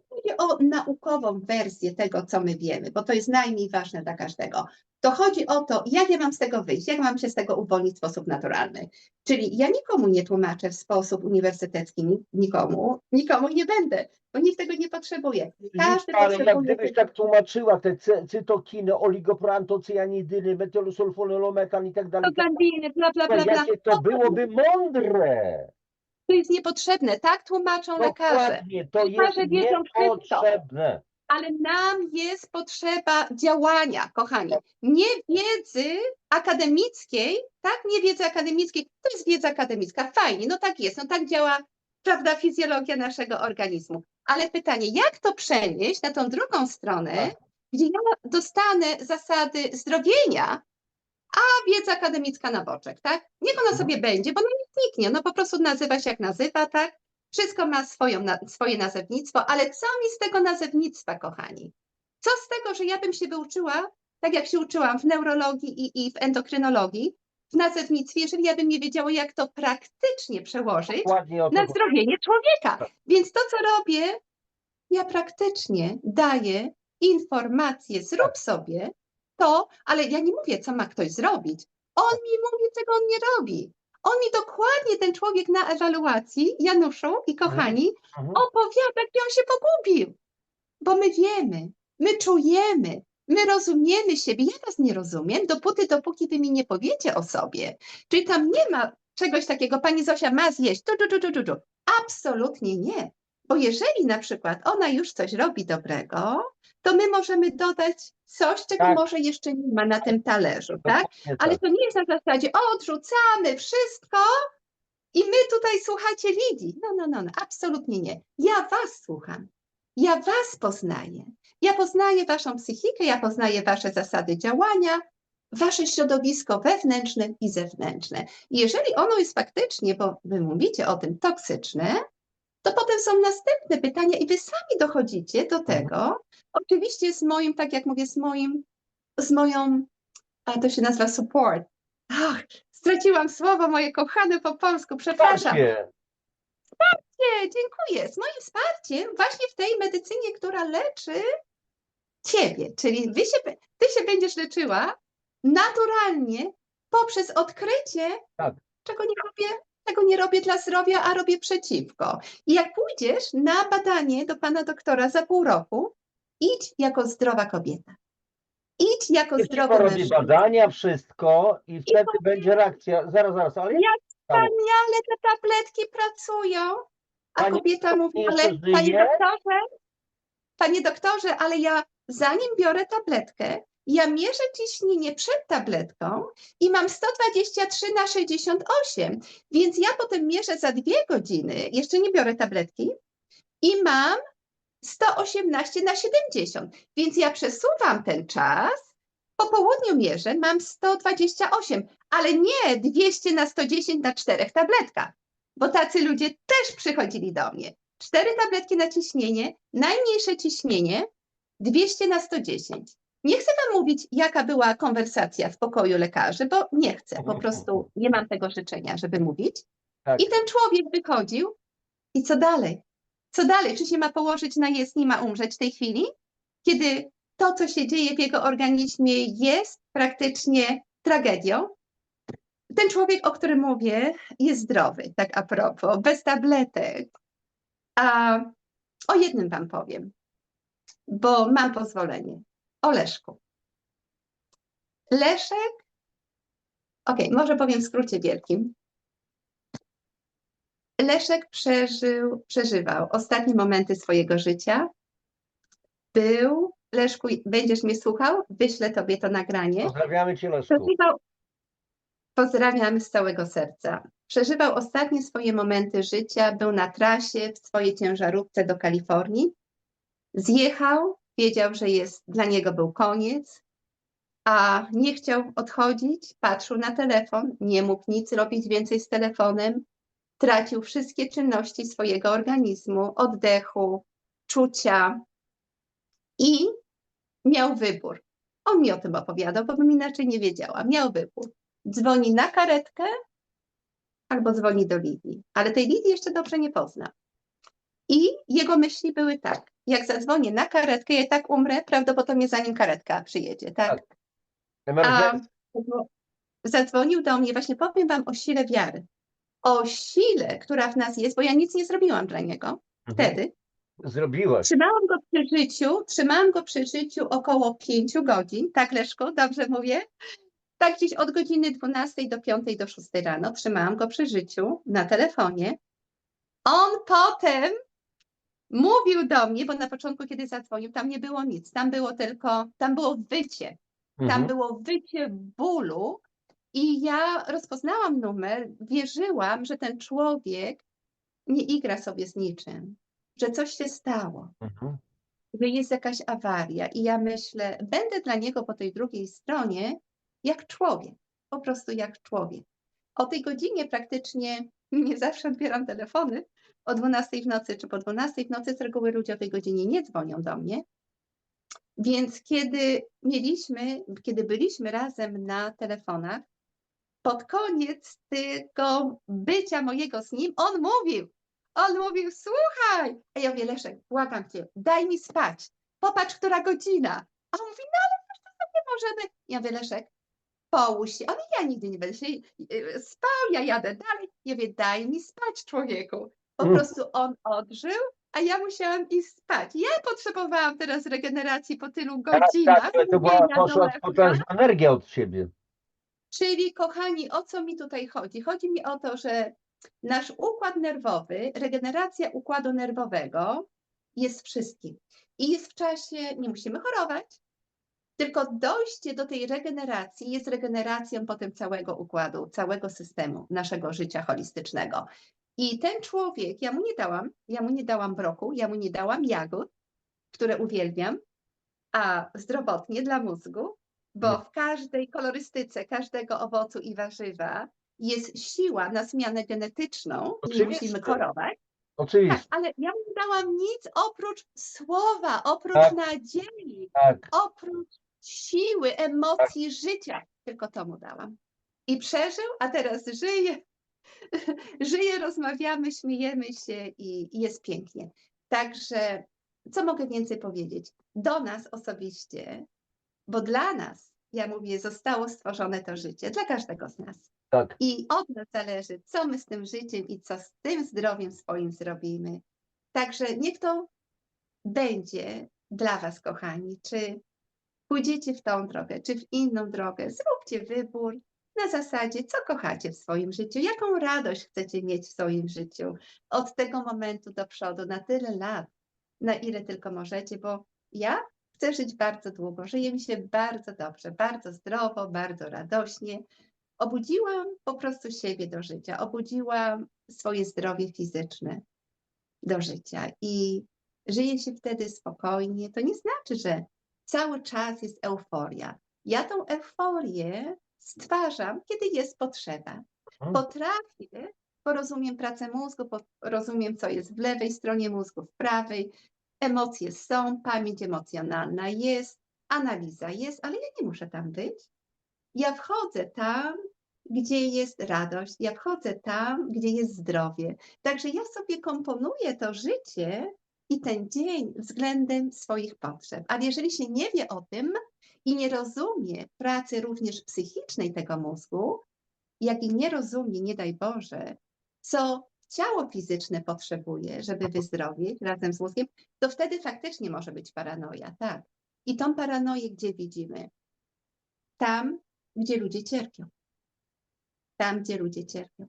chodzi o naukową wersję tego, co my wiemy, bo to jest najmniej ważne dla każdego. To chodzi o to, jak ja mam z tego wyjść, jak mam się z tego uwolnić w sposób naturalny. Czyli ja nikomu nie tłumaczę w sposób uniwersytecki, nikomu nie będę, bo nikt tego nie potrzebuje. Każdy ale jak potrzebuje gdybyś tak tłumaczyła te cytokiny, oligoproantocyjanidyny, metylosulfonylometan i tak dalej, propagandiny, bla, bla, bla, bla. jakie to byłoby mądre. To jest niepotrzebne, tak tłumaczą lekarze. Dokładnie, to jest Lekarze wiedzą wszystko. niepotrzebne. Ale nam jest potrzeba działania, kochani. Nie wiedzy akademickiej, tak? Nie wiedzy akademickiej. To jest wiedza akademicka. Fajnie, no tak jest, no tak działa, prawda, fizjologia naszego organizmu. Ale pytanie, jak to przenieść na tą drugą stronę, Tak. gdzie ja dostanę zasady zdrowienia, a wiedza akademicka na boczek, tak? Niech ona sobie będzie, bo ona nie zniknie, no po prostu nazywa się jak nazywa, tak? Wszystko ma swoje nazewnictwo, ale co mi z tego nazewnictwa, kochani? Co z tego, że ja bym się wyuczyła, tak jak się uczyłam w neurologii i w endokrynologii, w nazewnictwie, jeżeli ja bym nie wiedziała, jak to praktycznie przełożyć Dokładnie o to na chodzi. zdrowienie człowieka. Więc to, co robię, ja praktycznie daję informacje, zrób sobie to, ale ja nie mówię, co ma ktoś zrobić. On mi mówi, czego on nie robi. On mi dokładnie, ten człowiek na ewaluacji, Januszu i kochani, opowiada, gdzie on się pogubił. Bo my wiemy, my czujemy, my rozumiemy siebie. Ja was nie rozumiem, dopóki wy mi nie powiecie o sobie. Czyli tam nie ma czegoś takiego, pani Zosia ma zjeść, Absolutnie nie. Bo jeżeli na przykład ona już coś robi dobrego, to my możemy dodać coś, czego Tak. może jeszcze nie ma na tym talerzu, tak? Dokładnie Ale tak. to nie jest na zasadzie odrzucamy wszystko i my tutaj, słuchacie, Lidii. No, absolutnie nie. Ja was słucham. Ja was poznaję. Ja poznaję waszą psychikę, ja poznaję wasze zasady działania, wasze środowisko wewnętrzne i zewnętrzne. I jeżeli ono jest faktycznie, bo wy mówicie o tym, toksyczne, to potem są następne pytania i wy sami dochodzicie do tego, oczywiście z moim, tak jak mówię, z moją, a to się nazywa support. Ach, straciłam słowo moje kochane po polsku, przepraszam. Nie, dziękuję. Z moim wsparciem właśnie w tej medycynie, która leczy ciebie, czyli ty się będziesz leczyła naturalnie poprzez odkrycie, Tak. czego nie robię dla zdrowia, a robię przeciwko. I jak pójdziesz na badanie do pana doktora za pół roku, idź jako zdrowa kobieta. Idź jako Niech ci zdrowy porobi mężczyzna. badania, wszystko i wtedy będzie reakcja. Zaraz, ale jak Jak to stało? wspaniale te tabletki pracują. A Pani kobieta mówi, jeszcze ale żyje? panie doktorze, ale ja zanim biorę tabletkę, ja mierzę ciśnienie przed tabletką i mam 123/68, więc ja potem mierzę za 2 godziny, jeszcze nie biorę tabletki i mam 118/70, więc ja przesuwam ten czas, po południu mierzę, mam 128, ale nie 200/110 na 4 tabletkach, bo tacy ludzie też przychodzili do mnie. 4 tabletki na ciśnienie, najmniejsze ciśnienie 200/110. Nie chcę wam mówić, jaka była konwersacja w pokoju lekarzy, bo nie chcę, po prostu nie mam tego życzenia, żeby mówić. Tak. I ten człowiek wychodził i co dalej? Co dalej? Czy się ma położyć na jezdni, ma umrzeć w tej chwili? Kiedy to, co się dzieje w jego organizmie, jest praktycznie tragedią? Ten człowiek, o którym mówię, jest zdrowy, tak a propos, bez tabletek. A o jednym wam powiem, bo mam pozwolenie. O Leszku. Leszek Okej, może powiem w skrócie wielkim. Leszek przeżywał ostatnie momenty swojego życia. Leszku, będziesz mnie słuchał? Wyślę tobie to nagranie. Pozdrawiamy cię, Leszku. Pozdrawiam z całego serca. Przeżywał ostatnie swoje momenty życia, był na trasie w swojej ciężarówce do Kalifornii. Zjechał, wiedział, że dla niego był koniec, a nie chciał odchodzić, patrzył na telefon, nie mógł nic robić więcej z telefonem, tracił wszystkie czynności swojego organizmu, oddechu, czucia i miał wybór. On mi o tym opowiadał, bo bym inaczej nie wiedziała. Miał wybór. Dzwoni na karetkę albo dzwoni do Lidii, ale tej Lidii jeszcze dobrze nie pozna. I jego myśli były tak, jak zadzwonię na karetkę, ja tak umrę, prawdopodobnie zanim karetka przyjedzie, tak? A zadzwonił do mnie, właśnie powiem wam o sile wiary. O sile, która w nas jest, bo ja nic nie zrobiłam dla niego wtedy. Zrobiłaś. Trzymałam go przy życiu około 5 godzin, tak Leszku, dobrze mówię? Tak gdzieś od godziny 12 do 5 do 6 rano trzymałam go przy życiu na telefonie. On potem mówił do mnie, bo na początku, kiedy zadzwonił, tam nie było nic, tam było wycie. Tam było wycie bólu i ja rozpoznałam numer, wierzyłam, że ten człowiek nie igra sobie z niczym, że coś się stało, że jest jakaś awaria i ja myślę, będę dla niego po tej drugiej stronie jak człowiek, po prostu jak człowiek. O tej godzinie praktycznie nie zawsze odbieram telefony, o 12 w nocy czy po 12 w nocy z reguły ludzie o tej godzinie nie dzwonią do mnie. Więc kiedy byliśmy razem na telefonach, pod koniec tego bycia mojego z nim, on mówił, słuchaj, a ja mówię, Leszek, błagam cię, daj mi spać, popatrz, która godzina. A on mówi, no ale przecież to nie możemy. Ja mówię, Leszek, połóż się. Ja nigdy nie będę się spał, ja jadę dalej. Ja mówię, daj mi spać, człowieku. Po prostu on odżył, a ja musiałam iść spać. Ja potrzebowałam teraz regeneracji po tylu godzinach. Tak, ale to poszła potężna energia od ciebie. Czyli, kochani, o co mi tutaj chodzi? Chodzi mi o to, że nasz układ nerwowy, regeneracja układu nerwowego jest wszystkim. I jest w czasie, nie musimy chorować, tylko dojście do tej regeneracji jest regeneracją potem całego układu, całego systemu naszego życia holistycznego. I ten człowiek, ja mu nie dałam broku, ja mu nie dałam jagód, które uwielbiam, a zdrowotnie dla mózgu, bo w każdej kolorystyce, każdego owocu i warzywa jest siła na zmianę genetyczną i nie musimy chorować. Oczywiście. Tak, ale ja mu nie dałam nic oprócz słowa, oprócz nadziei, oprócz siły, emocji, życia. Tylko to mu dałam. I przeżył, a teraz żyje, rozmawiamy, śmiejemy się i jest pięknie. Także co mogę więcej powiedzieć? Do nas osobiście, bo dla nas, ja mówię, zostało stworzone to życie, dla każdego z nas. Tak. I od nas zależy, co my z tym życiem i co z tym zdrowiem swoim zrobimy. Także niech to będzie dla was, kochani, czy pójdziecie w tą drogę, czy w inną drogę, zróbcie wybór na zasadzie, co kochacie w swoim życiu, jaką radość chcecie mieć w swoim życiu od tego momentu do przodu, na tyle lat, na ile tylko możecie, bo ja chcę żyć bardzo długo, żyje mi się bardzo dobrze, bardzo zdrowo, bardzo radośnie. Obudziłam po prostu siebie do życia, obudziłam swoje zdrowie fizyczne do życia i żyje się wtedy spokojnie. To nie znaczy, że cały czas jest euforia. Ja tą euforię stwarzam, kiedy jest potrzeba. Potrafię, bo rozumiem pracę mózgu, rozumiem, co jest w lewej stronie mózgu, w prawej. Emocje są, pamięć emocjonalna jest, analiza jest, ale ja nie muszę tam być. Ja wchodzę tam, gdzie jest radość, ja wchodzę tam, gdzie jest zdrowie. Także ja sobie komponuję to życie i ten dzień względem swoich potrzeb. Ale jeżeli się nie wie o tym i nie rozumie pracy również psychicznej tego mózgu, jak i nie rozumie, nie daj Boże, co ciało fizyczne potrzebuje, żeby wyzdrowieć razem z mózgiem, to wtedy faktycznie może być paranoja, tak. I tą paranoję gdzie widzimy? Tam, gdzie ludzie cierpią. tam, gdzie ludzie cierpią.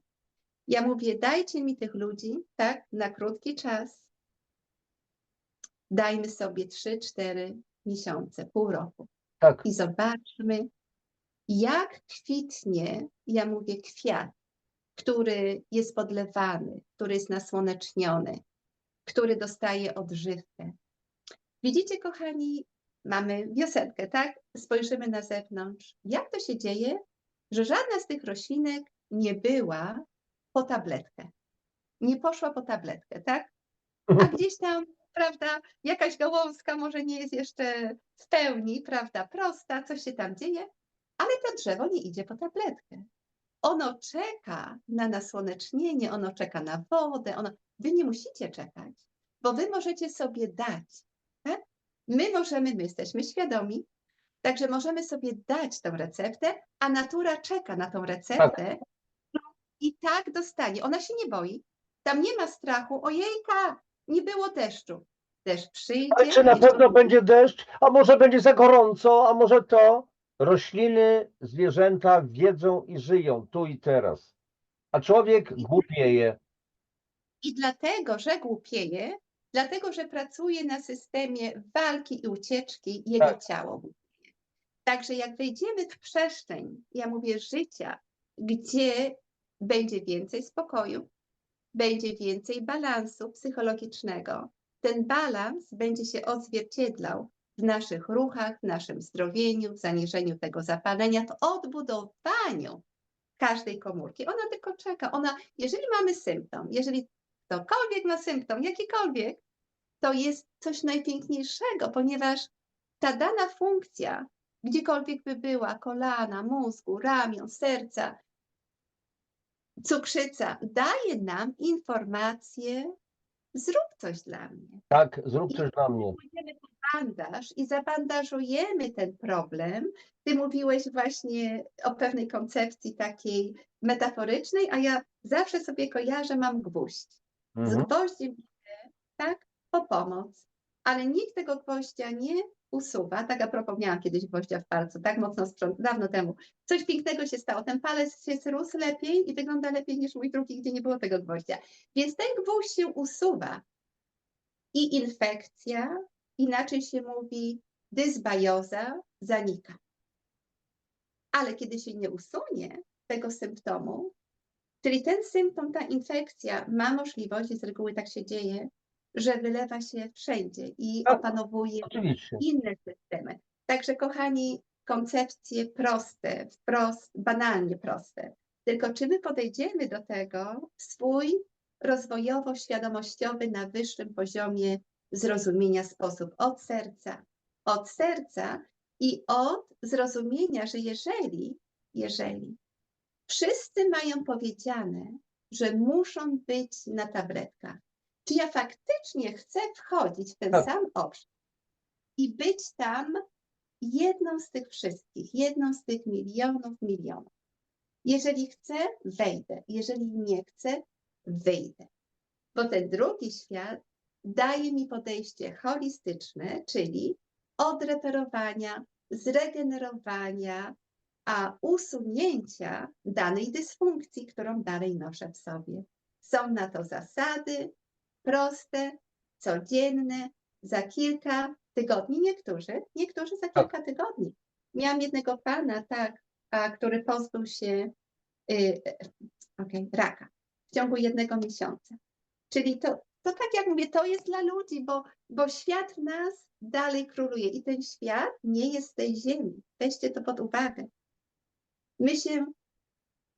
Ja mówię, dajcie mi tych ludzi, tak, na krótki czas. Dajmy sobie 3-4 miesiące, pół roku Tak, i zobaczmy, jak kwitnie, ja mówię, kwiat, który jest podlewany, który jest nasłoneczniony, który dostaje odżywkę. Widzicie, kochani, mamy wiosenkę, tak? Spojrzymy na zewnątrz. Jak to się dzieje, że żadna z tych roślinek nie była po tabletkę? Nie poszła po tabletkę, tak? A gdzieś tam, prawda, jakaś gałązka może nie jest jeszcze w pełni, prawda, prosta, coś się tam dzieje, ale to drzewo nie idzie po tabletkę. Ono czeka na nasłonecznienie, ono czeka na wodę, wy nie musicie czekać, bo wy możecie sobie dać, tak? My jesteśmy świadomi, także możemy sobie dać tą receptę, a natura czeka na tą receptę i tak dostanie. Ona się nie boi, tam nie ma strachu, ojejka, nie było deszczu. Deszcz przyjdzie. ale czy na jeszcze pewno będzie deszcz, a może będzie za gorąco, a może to? Rośliny, zwierzęta wiedzą i żyją tu i teraz, a człowiek głupieje. I dlatego, że głupieje, dlatego, że pracuje na systemie walki i ucieczki, jego Tak. ciało głupieje. Także jak wejdziemy w przestrzeń, ja mówię, życia, gdzie będzie więcej spokoju, będzie więcej balansu psychologicznego, ten balans będzie się odzwierciedlał w naszych ruchach, w naszym zdrowieniu, w zaniżeniu tego zapalenia, w odbudowaniu każdej komórki. Ona tylko czeka. Jeżeli mamy symptom, jeżeli ktokolwiek ma symptom, jakikolwiek, to jest coś najpiękniejszego, ponieważ ta dana funkcja, gdziekolwiek by była, kolana, mózgu, ramion, serca, cukrzyca, daje nam informację, zrób coś dla mnie. Tak, zrób coś dla mnie. Pójdziemy pod bandaż i zabandażujemy ten problem. Ty mówiłeś właśnie o pewnej koncepcji takiej metaforycznej, a ja zawsze sobie kojarzę, mam gwóźdź. Z Mhm. gwoździem idę, tak, po pomoc, ale nikt tego gwoździa nie usuwa. Tak a propos, miałam kiedyś gwoździa w palcu, tak mocno dawno temu. Coś pięknego się stało. Ten palec się zrósł lepiej i wygląda lepiej niż mój drugi, gdzie nie było tego gwoździa. Więc ten gwóźdź się usuwa. I infekcja, inaczej się mówi dysbioza, zanika. Ale kiedy się nie usunie tego symptomu, czyli ten symptom, ta infekcja ma możliwość, i z reguły tak się dzieje, że wylewa się wszędzie i Tak, opanowuje oczywiście. inne systemy. Także kochani, koncepcje proste, wprost, banalnie proste. Tylko czy my podejdziemy do tego w swój rozwojowo-świadomościowy na wyższym poziomie zrozumienia sposób od serca i od zrozumienia, że jeżeli wszyscy mają powiedziane, że muszą być na tabletkach, czy ja faktycznie chcę wchodzić w ten Tak. sam obszar i być tam jedną z tych wszystkich, jedną z tych milionów. Jeżeli chcę, wejdę. Jeżeli nie chcę, wyjdę. Bo ten drugi świat daje mi podejście holistyczne, czyli odreperowania, zregenerowania, a usunięcia danej dysfunkcji, którą dalej noszę w sobie. Są na to zasady proste, codzienne, za kilka tygodni, niektórzy za kilka tygodni. Miałam jednego pana, tak, który pozbył się raka w ciągu 1 miesiąca. Czyli to tak jak mówię, to jest dla ludzi, bo świat w nas dalej króluje i ten świat nie jest z tej ziemi. Weźcie to pod uwagę.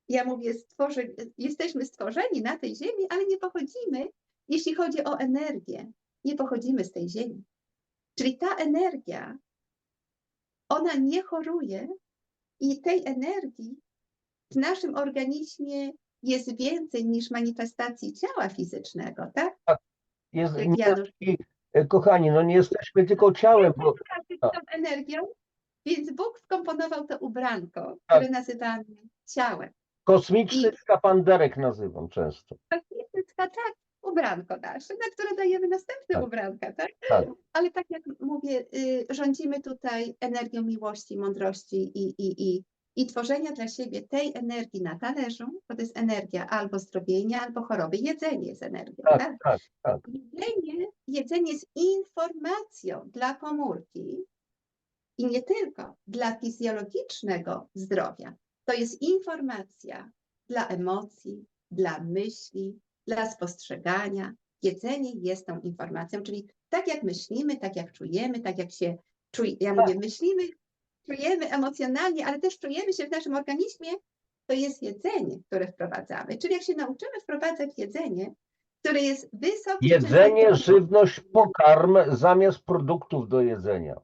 Ja mówię, jesteśmy stworzeni na tej ziemi, ale nie pochodzimy, jeśli chodzi o energię, nie pochodzimy z tej ziemi. Czyli ta energia, ona nie choruje i tej energii w naszym organizmie jest więcej niż manifestacji ciała fizycznego, tak? Jest, Jak Janusz. kochani, no nie jesteśmy tylko ciałem, bo Tą energią, więc Bóg wkomponował to ubranko, które nazywamy ciałem. kosmiczny skapanderek nazywam często. Tak, ubranko nasze, na które dajemy następne Tak. ubranka, tak? Tak. Ale tak jak mówię, rządzimy tutaj energią miłości, mądrości i i tworzenia dla siebie tej energii na talerzu, bo to jest energia albo zdrowienia, albo choroby. Jedzenie jest energią, Tak, tak? tak, tak. Jedzenie jest informacją dla komórki i nie tylko dla fizjologicznego zdrowia. To jest informacja dla emocji, dla myśli, dla spostrzegania. Jedzenie jest tą informacją, czyli tak jak myślimy, tak jak czujemy, tak jak się czujemy, ja mówię myślimy, czujemy emocjonalnie, ale też czujemy się w naszym organizmie, to jest jedzenie, które wprowadzamy. Czyli jak się nauczymy wprowadzać jedzenie, które jest wysokiej Jedzenie, częstotliwości, żywność, pokarm zamiast produktów do jedzenia.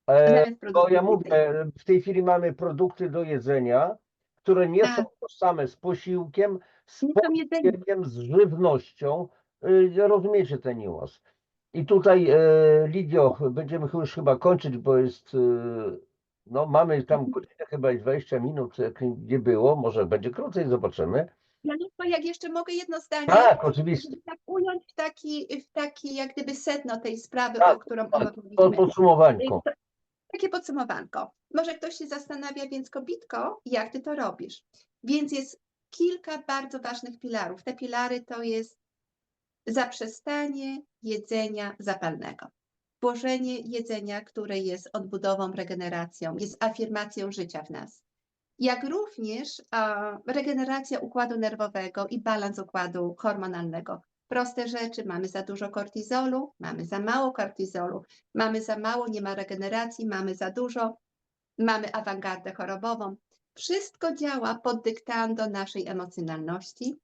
zamiast Bo produktów ja mówię, w tej chwili mamy produkty do jedzenia, które nie są tak, tożsame z posiłkiem, z nie są jedzenie. posiłkiem, z żywnością. Rozumiecie ten niuans. I tutaj, Lidio, będziemy już chyba kończyć, bo jest, no mamy tam godzinę chyba i 20 minut, jak nie było, może będzie krócej, zobaczymy. Januszo, jak jeszcze mogę jedno zdanie, Tak, oczywiście. żeby tak ująć w taki jak gdyby sedno tej sprawy, Tak, o którą To omawialiśmy. podsumowanko. Takie podsumowanko. Może ktoś się zastanawia, więc kobitko, jak ty to robisz? Więc jest kilka bardzo ważnych filarów. Te filary to jest zaprzestanie jedzenia zapalnego. Włożenie jedzenia, które jest odbudową, regeneracją, jest afirmacją życia w nas. Jak również regeneracja układu nerwowego i balans układu hormonalnego. Proste rzeczy, mamy za dużo kortizolu, mamy za mało kortizolu, mamy za mało, nie ma regeneracji, mamy za dużo, mamy awangardę chorobową. Wszystko działa pod dyktando naszej emocjonalności,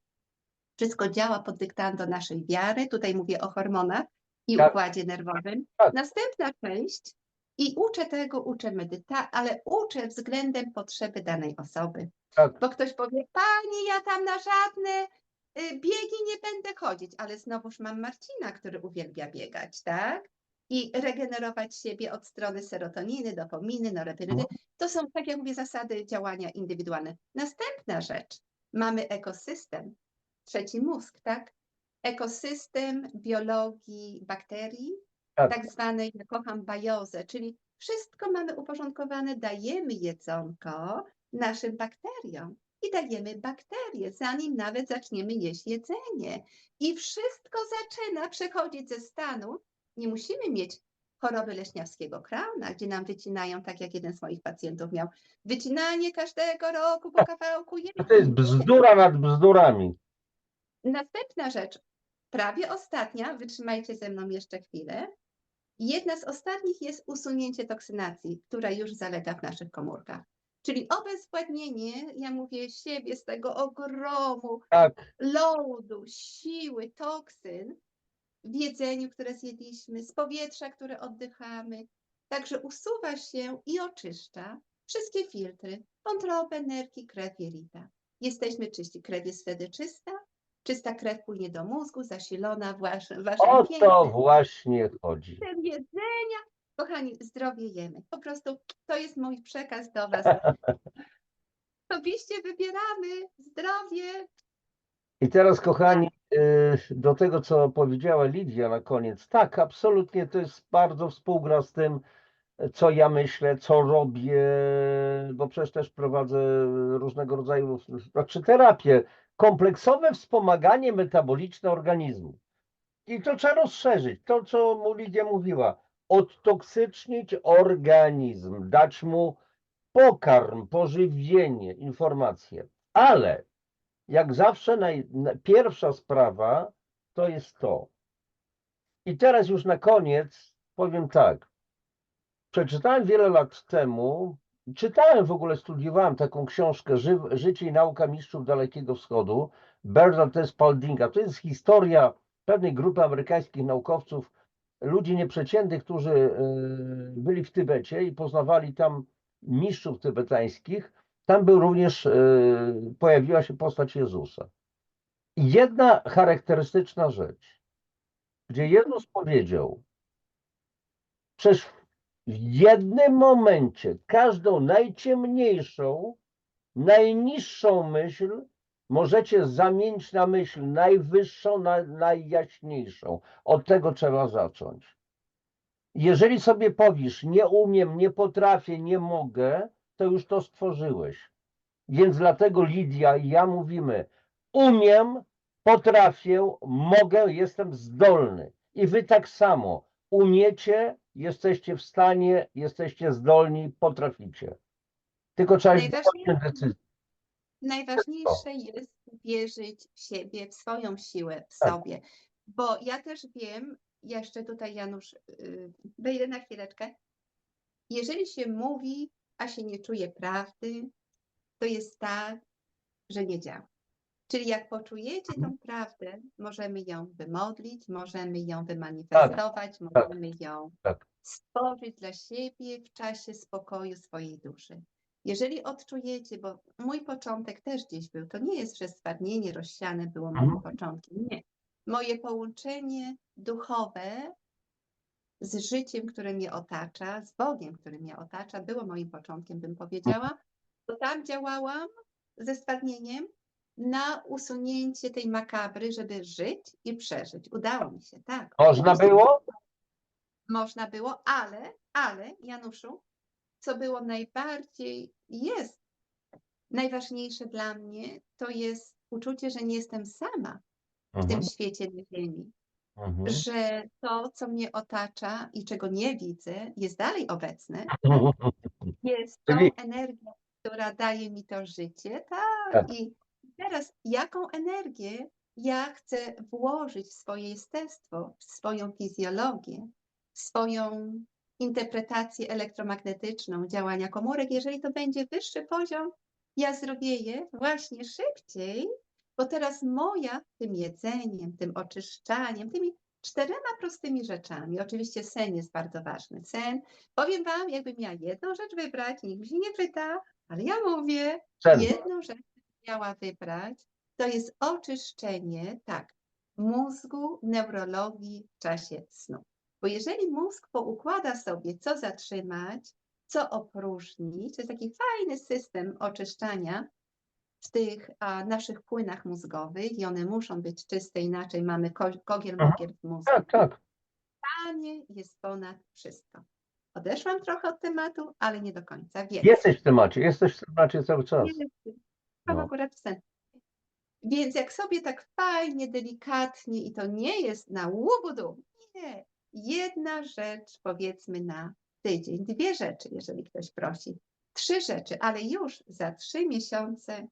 wszystko działa pod dyktando naszej wiary. Tutaj mówię o hormonach i Tak. układzie nerwowym. Tak. Następna część, i uczę medytacji, ale uczę względem potrzeby danej osoby. Tak. Bo ktoś powie, pani, ja tam na żadne biegi nie będę chodzić, ale znowuż mam Marcina, który uwielbia biegać, tak? I regenerować siebie od strony serotoniny, dopaminy, noradrenaliny. To są, tak jak mówię, zasady działania indywidualne. Następna rzecz, mamy ekosystem, trzeci mózg, tak? Ekosystem biologii bakterii, tak zwanej, ja kocham biozę, czyli wszystko mamy uporządkowane, dajemy jedzonko naszym bakteriom i dajemy bakterie, zanim nawet zaczniemy jeść jedzenie. I wszystko zaczyna przechodzić ze stanu. Nie musimy mieć choroby leśniawskiego krauna, gdzie nam wycinają, tak jak jeden z moich pacjentów miał, wycinanie każdego roku po kawałku. To jest bzdura nad bzdurami. Następna rzecz, prawie ostatnia, wytrzymajcie ze mną jeszcze chwilę. Jedna z ostatnich jest usunięcie toksynacji, która już zalega w naszych komórkach. Czyli obezwładnienie, ja mówię siebie z tego ogromu Tak. loadu, siły, toksyn w jedzeniu, które zjedliśmy, z powietrza, które oddychamy. Także usuwa się i oczyszcza wszystkie filtry, wątrobę, nerki, krew, jelita. Jesteśmy czyści, krew jest wtedy czysta, czysta krew płynie do mózgu, zasilona waszym O to pięknym właśnie chodzi. jedzenia. Kochani, zdrowie jemy. Po prostu to jest mój przekaz do was. Osobiście wybieramy zdrowie. I teraz, kochani, do tego, co powiedziała Lidia na koniec. Tak, absolutnie to jest bardzo współgra z tym, co ja myślę, co robię, bo przecież też prowadzę różnego rodzaju, znaczy terapię, kompleksowe wspomaganie metaboliczne organizmu. I to trzeba rozszerzyć. To, co mu Lidia mówiła, odtoksycznić organizm, dać mu pokarm, pożywienie, informacje. Ale jak zawsze pierwsza sprawa to jest to. I teraz już na koniec powiem tak. Przeczytałem wiele lat temu, czytałem w ogóle, studiowałem taką książkę Życie i nauka mistrzów Dalekiego Wschodu, Bernarda Spaldinga. To jest historia pewnej grupy amerykańskich naukowców, ludzi nieprzeciętnych, którzy byli w Tybecie i poznawali tam mistrzów tybetańskich. Tam był również, pojawiła się postać Jezusa. I jedna charakterystyczna rzecz, gdzie Jezus powiedział, przecież w jednym momencie każdą najciemniejszą, najniższą myśl możecie zamienić na myśl najwyższą, najjaśniejszą. Od tego trzeba zacząć. Jeżeli sobie powiesz, nie umiem, nie potrafię, nie mogę, to już to stworzyłeś. Więc dlatego Lidia i ja mówimy, umiem, potrafię, mogę, jestem zdolny. I wy tak samo umiecie, jesteście w stanie, jesteście zdolni, potraficie. Tylko trzeba mieć Najważniejsze, decyzję. najważniejsze jest wierzyć w siebie, w swoją siłę, w Tak. sobie. Bo ja też wiem, jeszcze tutaj Janusz, wejdę na chwileczkę, jeżeli się mówi, a się nie czuje prawdy, to jest tak, że nie działa. Czyli jak poczujecie tą prawdę, możemy ją wymodlić, możemy ją wymanifestować, możemy ją tak. stworzyć dla siebie w czasie spokoju swojej duszy. Jeżeli odczujecie, bo mój początek też gdzieś był, to nie jest, że stwardnienie rozsiane było moim początkiem, nie. Moje połączenie duchowe z życiem, które mnie otacza, z Bogiem, który mnie otacza, było moim początkiem, bym powiedziała, to tam działałam ze stwardnieniem na usunięcie tej makabry, żeby żyć i przeżyć. Udało mi się, tak. Można było? Można było, ale Januszu, co było najbardziej, jest najważniejsze dla mnie, to jest uczucie, że nie jestem sama w tym świecie na ziemi. Że to, co mnie otacza i czego nie widzę, jest dalej obecne. Jest tą energią, która daje mi to życie. Tak. Tak. I teraz jaką energię ja chcę włożyć w swoje jestestwo, w swoją fizjologię, w swoją interpretację elektromagnetyczną działania komórek. Jeżeli to będzie wyższy poziom, ja zdrowieję właśnie szybciej, bo teraz moja tym jedzeniem, tym oczyszczaniem, tymi 4 prostymi rzeczami. Oczywiście sen jest bardzo ważny. Sen, powiem wam, jakbym miała jedną rzecz wybrać, nikt mi się nie pyta, ale ja mówię, Sen. jedną rzecz miała wybrać, to jest oczyszczenie, tak, mózgu, neurologii w czasie snu. Bo jeżeli mózg poukłada sobie, co zatrzymać, co opróżnić, to jest taki fajny system oczyszczania w tych naszych płynach mózgowych i one muszą być czyste, inaczej mamy kogiel-mogiel w mózgu. Tak, tak. Pytanie jest ponad wszystko. Odeszłam trochę od tematu, ale nie do końca. Więc Jesteś w temacie cały czas. Pan No. akurat w sen. Więc jak sobie tak fajnie, delikatnie i to nie jest na łubudu, nie. Jedna rzecz powiedzmy na tydzień, 2 rzeczy, jeżeli ktoś prosi. 3 rzeczy, ale już za 3 miesiące.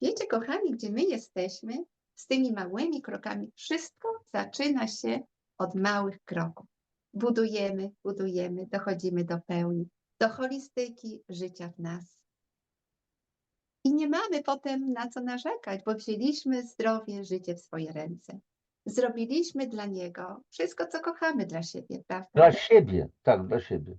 Wiecie, kochani, gdzie my jesteśmy z tymi małymi krokami? Wszystko zaczyna się od małych kroków. Budujemy, dochodzimy do pełni, do holistyki życia w nas. I nie mamy potem na co narzekać, bo wzięliśmy zdrowie, życie w swoje ręce. Zrobiliśmy dla niego wszystko, co kochamy dla siebie, prawda? Dla siebie, tak, dla siebie.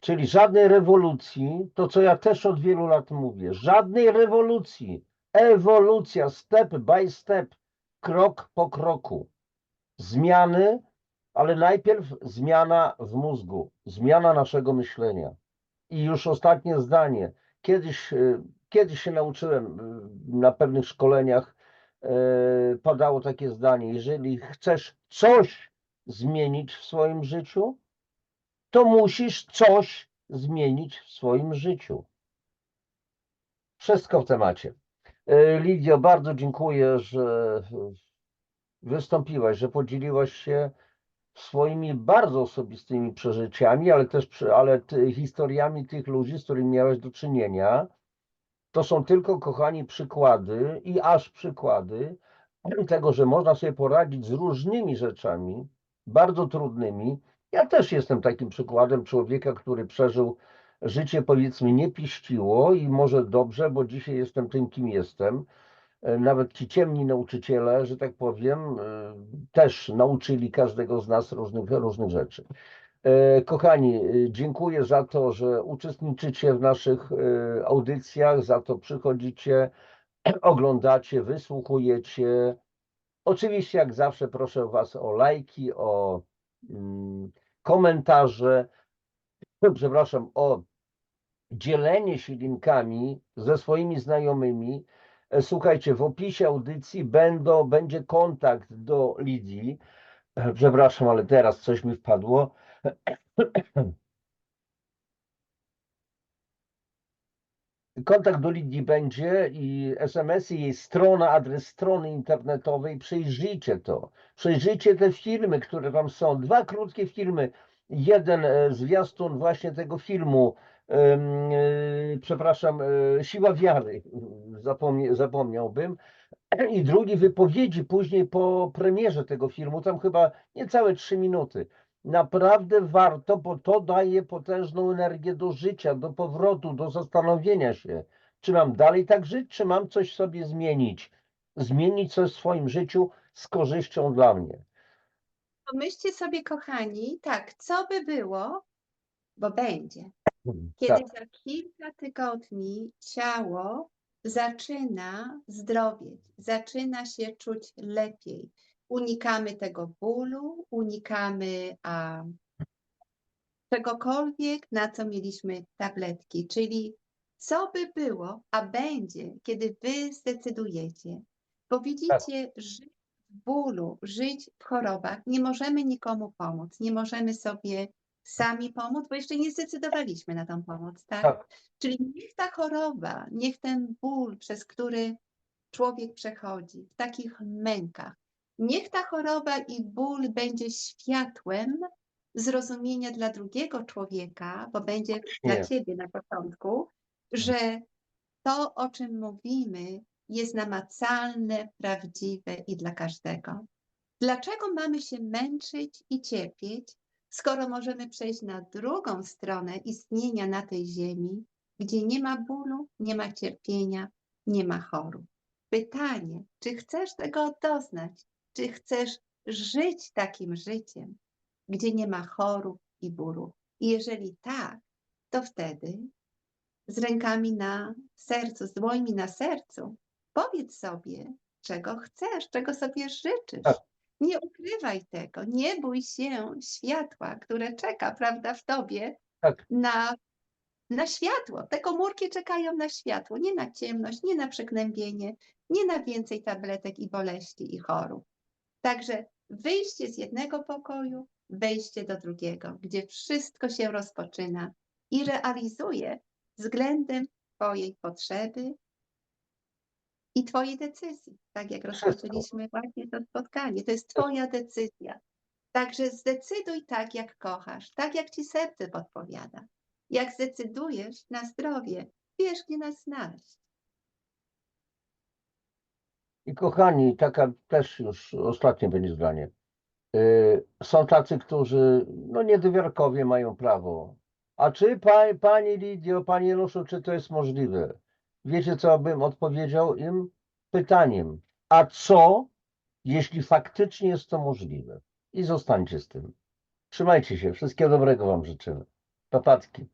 Czyli żadnej rewolucji, to co ja też od wielu lat mówię, żadnej rewolucji, ewolucja, step by step, krok po kroku. Zmiany, ale najpierw zmiana w mózgu, zmiana naszego myślenia. I już ostatnie zdanie. Kiedyś się nauczyłem na pewnych szkoleniach, padało takie zdanie, jeżeli chcesz coś zmienić w swoim życiu, to musisz coś zmienić w swoim życiu. Wszystko w temacie. Lidio, bardzo dziękuję, że wystąpiłaś, że podzieliłaś się swoimi bardzo osobistymi przeżyciami, ale też historiami tych ludzi, z którymi miałeś do czynienia. To są tylko, kochani, przykłady i aż przykłady tego, że można sobie poradzić z różnymi rzeczami, bardzo trudnymi. Ja też jestem takim przykładem człowieka, który przeżył życie, powiedzmy, nie piściło i może dobrze, bo dzisiaj jestem tym, kim jestem. Nawet ci ciemni nauczyciele, że tak powiem, też nauczyli każdego z nas różnych rzeczy. Kochani, dziękuję za to, że uczestniczycie w naszych audycjach, za to przychodzicie, oglądacie, wysłuchujecie. Oczywiście, jak zawsze, proszę Was o lajki, o komentarze, przepraszam, o dzielenie się linkami ze swoimi znajomymi. Słuchajcie, w opisie audycji będzie kontakt do Lidii. Przepraszam, ale teraz coś mi wpadło. Kontakt do Lidii będzie i SMS-y, jej strona, adres strony internetowej. Przejrzyjcie to. Przejrzyjcie te filmy, które tam są. 2 krótkie filmy. Jeden zwiastun właśnie tego filmu, przepraszam, Siła Wiary, zapomniałbym. I drugi wypowiedzi później po premierze tego filmu, tam chyba niecałe 3 minuty. Naprawdę warto, bo to daje potężną energię do życia, do powrotu, do zastanowienia się, czy mam dalej tak żyć, czy mam coś sobie zmienić. Zmienić coś w swoim życiu z korzyścią dla mnie. Pomyślcie sobie, kochani, tak, co by było, bo będzie. Tak, Kiedy za kilka tygodni ciało zaczyna zdrowieć, zaczyna się czuć lepiej. Unikamy tego bólu, unikamy czegokolwiek, na co mieliśmy tabletki. Czyli co by było, a będzie, kiedy wy zdecydujecie. Bo widzicie, żyć w bólu, żyć w chorobach, nie możemy nikomu pomóc, nie możemy sobie sami pomóc, bo jeszcze nie zdecydowaliśmy na tą pomoc, tak? tak, Czyli niech ta choroba, niech ten ból, przez który człowiek przechodzi, w takich mękach, niech ta choroba i ból będzie światłem zrozumienia dla drugiego człowieka, bo będzie dla nie. ciebie na początku, że to, o czym mówimy, jest namacalne, prawdziwe i dla każdego. Dlaczego mamy się męczyć i cierpieć, skoro możemy przejść na drugą stronę istnienia na tej ziemi, gdzie nie ma bólu, nie ma cierpienia, nie ma chorób? Pytanie, czy chcesz tego doznać? Czy chcesz żyć takim życiem, gdzie nie ma chorób i bólu? I jeżeli tak, to wtedy z rękami na sercu, z dłońmi na sercu, powiedz sobie, czego chcesz, czego sobie życzysz. Tak. Nie ukrywaj tego, nie bój się światła, które czeka, prawda, w tobie Tak. na światło. Te komórki czekają na światło, nie na ciemność, nie na przegnębienie, nie na więcej tabletek i boleści i chorób. Także wyjście z jednego pokoju, wejście do drugiego, gdzie wszystko się rozpoczyna i realizuje względem twojej potrzeby i twojej decyzji. Tak jak rozpoczęliśmy właśnie to spotkanie. To jest twoja decyzja. Także zdecyduj tak, jak kochasz, tak jak ci serce podpowiada. Jak zdecydujesz na zdrowie, wiesz, gdzie nas znaleźć. I kochani, taka też już ostatnie będzie zdanie. Są tacy, którzy, no niedowiarkowie mają prawo. A czy pani Lidio, panie Januszu, czy to jest możliwe? Wiecie, co bym odpowiedział im? Pytaniem. A co, jeśli faktycznie jest to możliwe? I zostańcie z tym. Trzymajcie się. Wszystkiego dobrego wam życzymy. Papatki.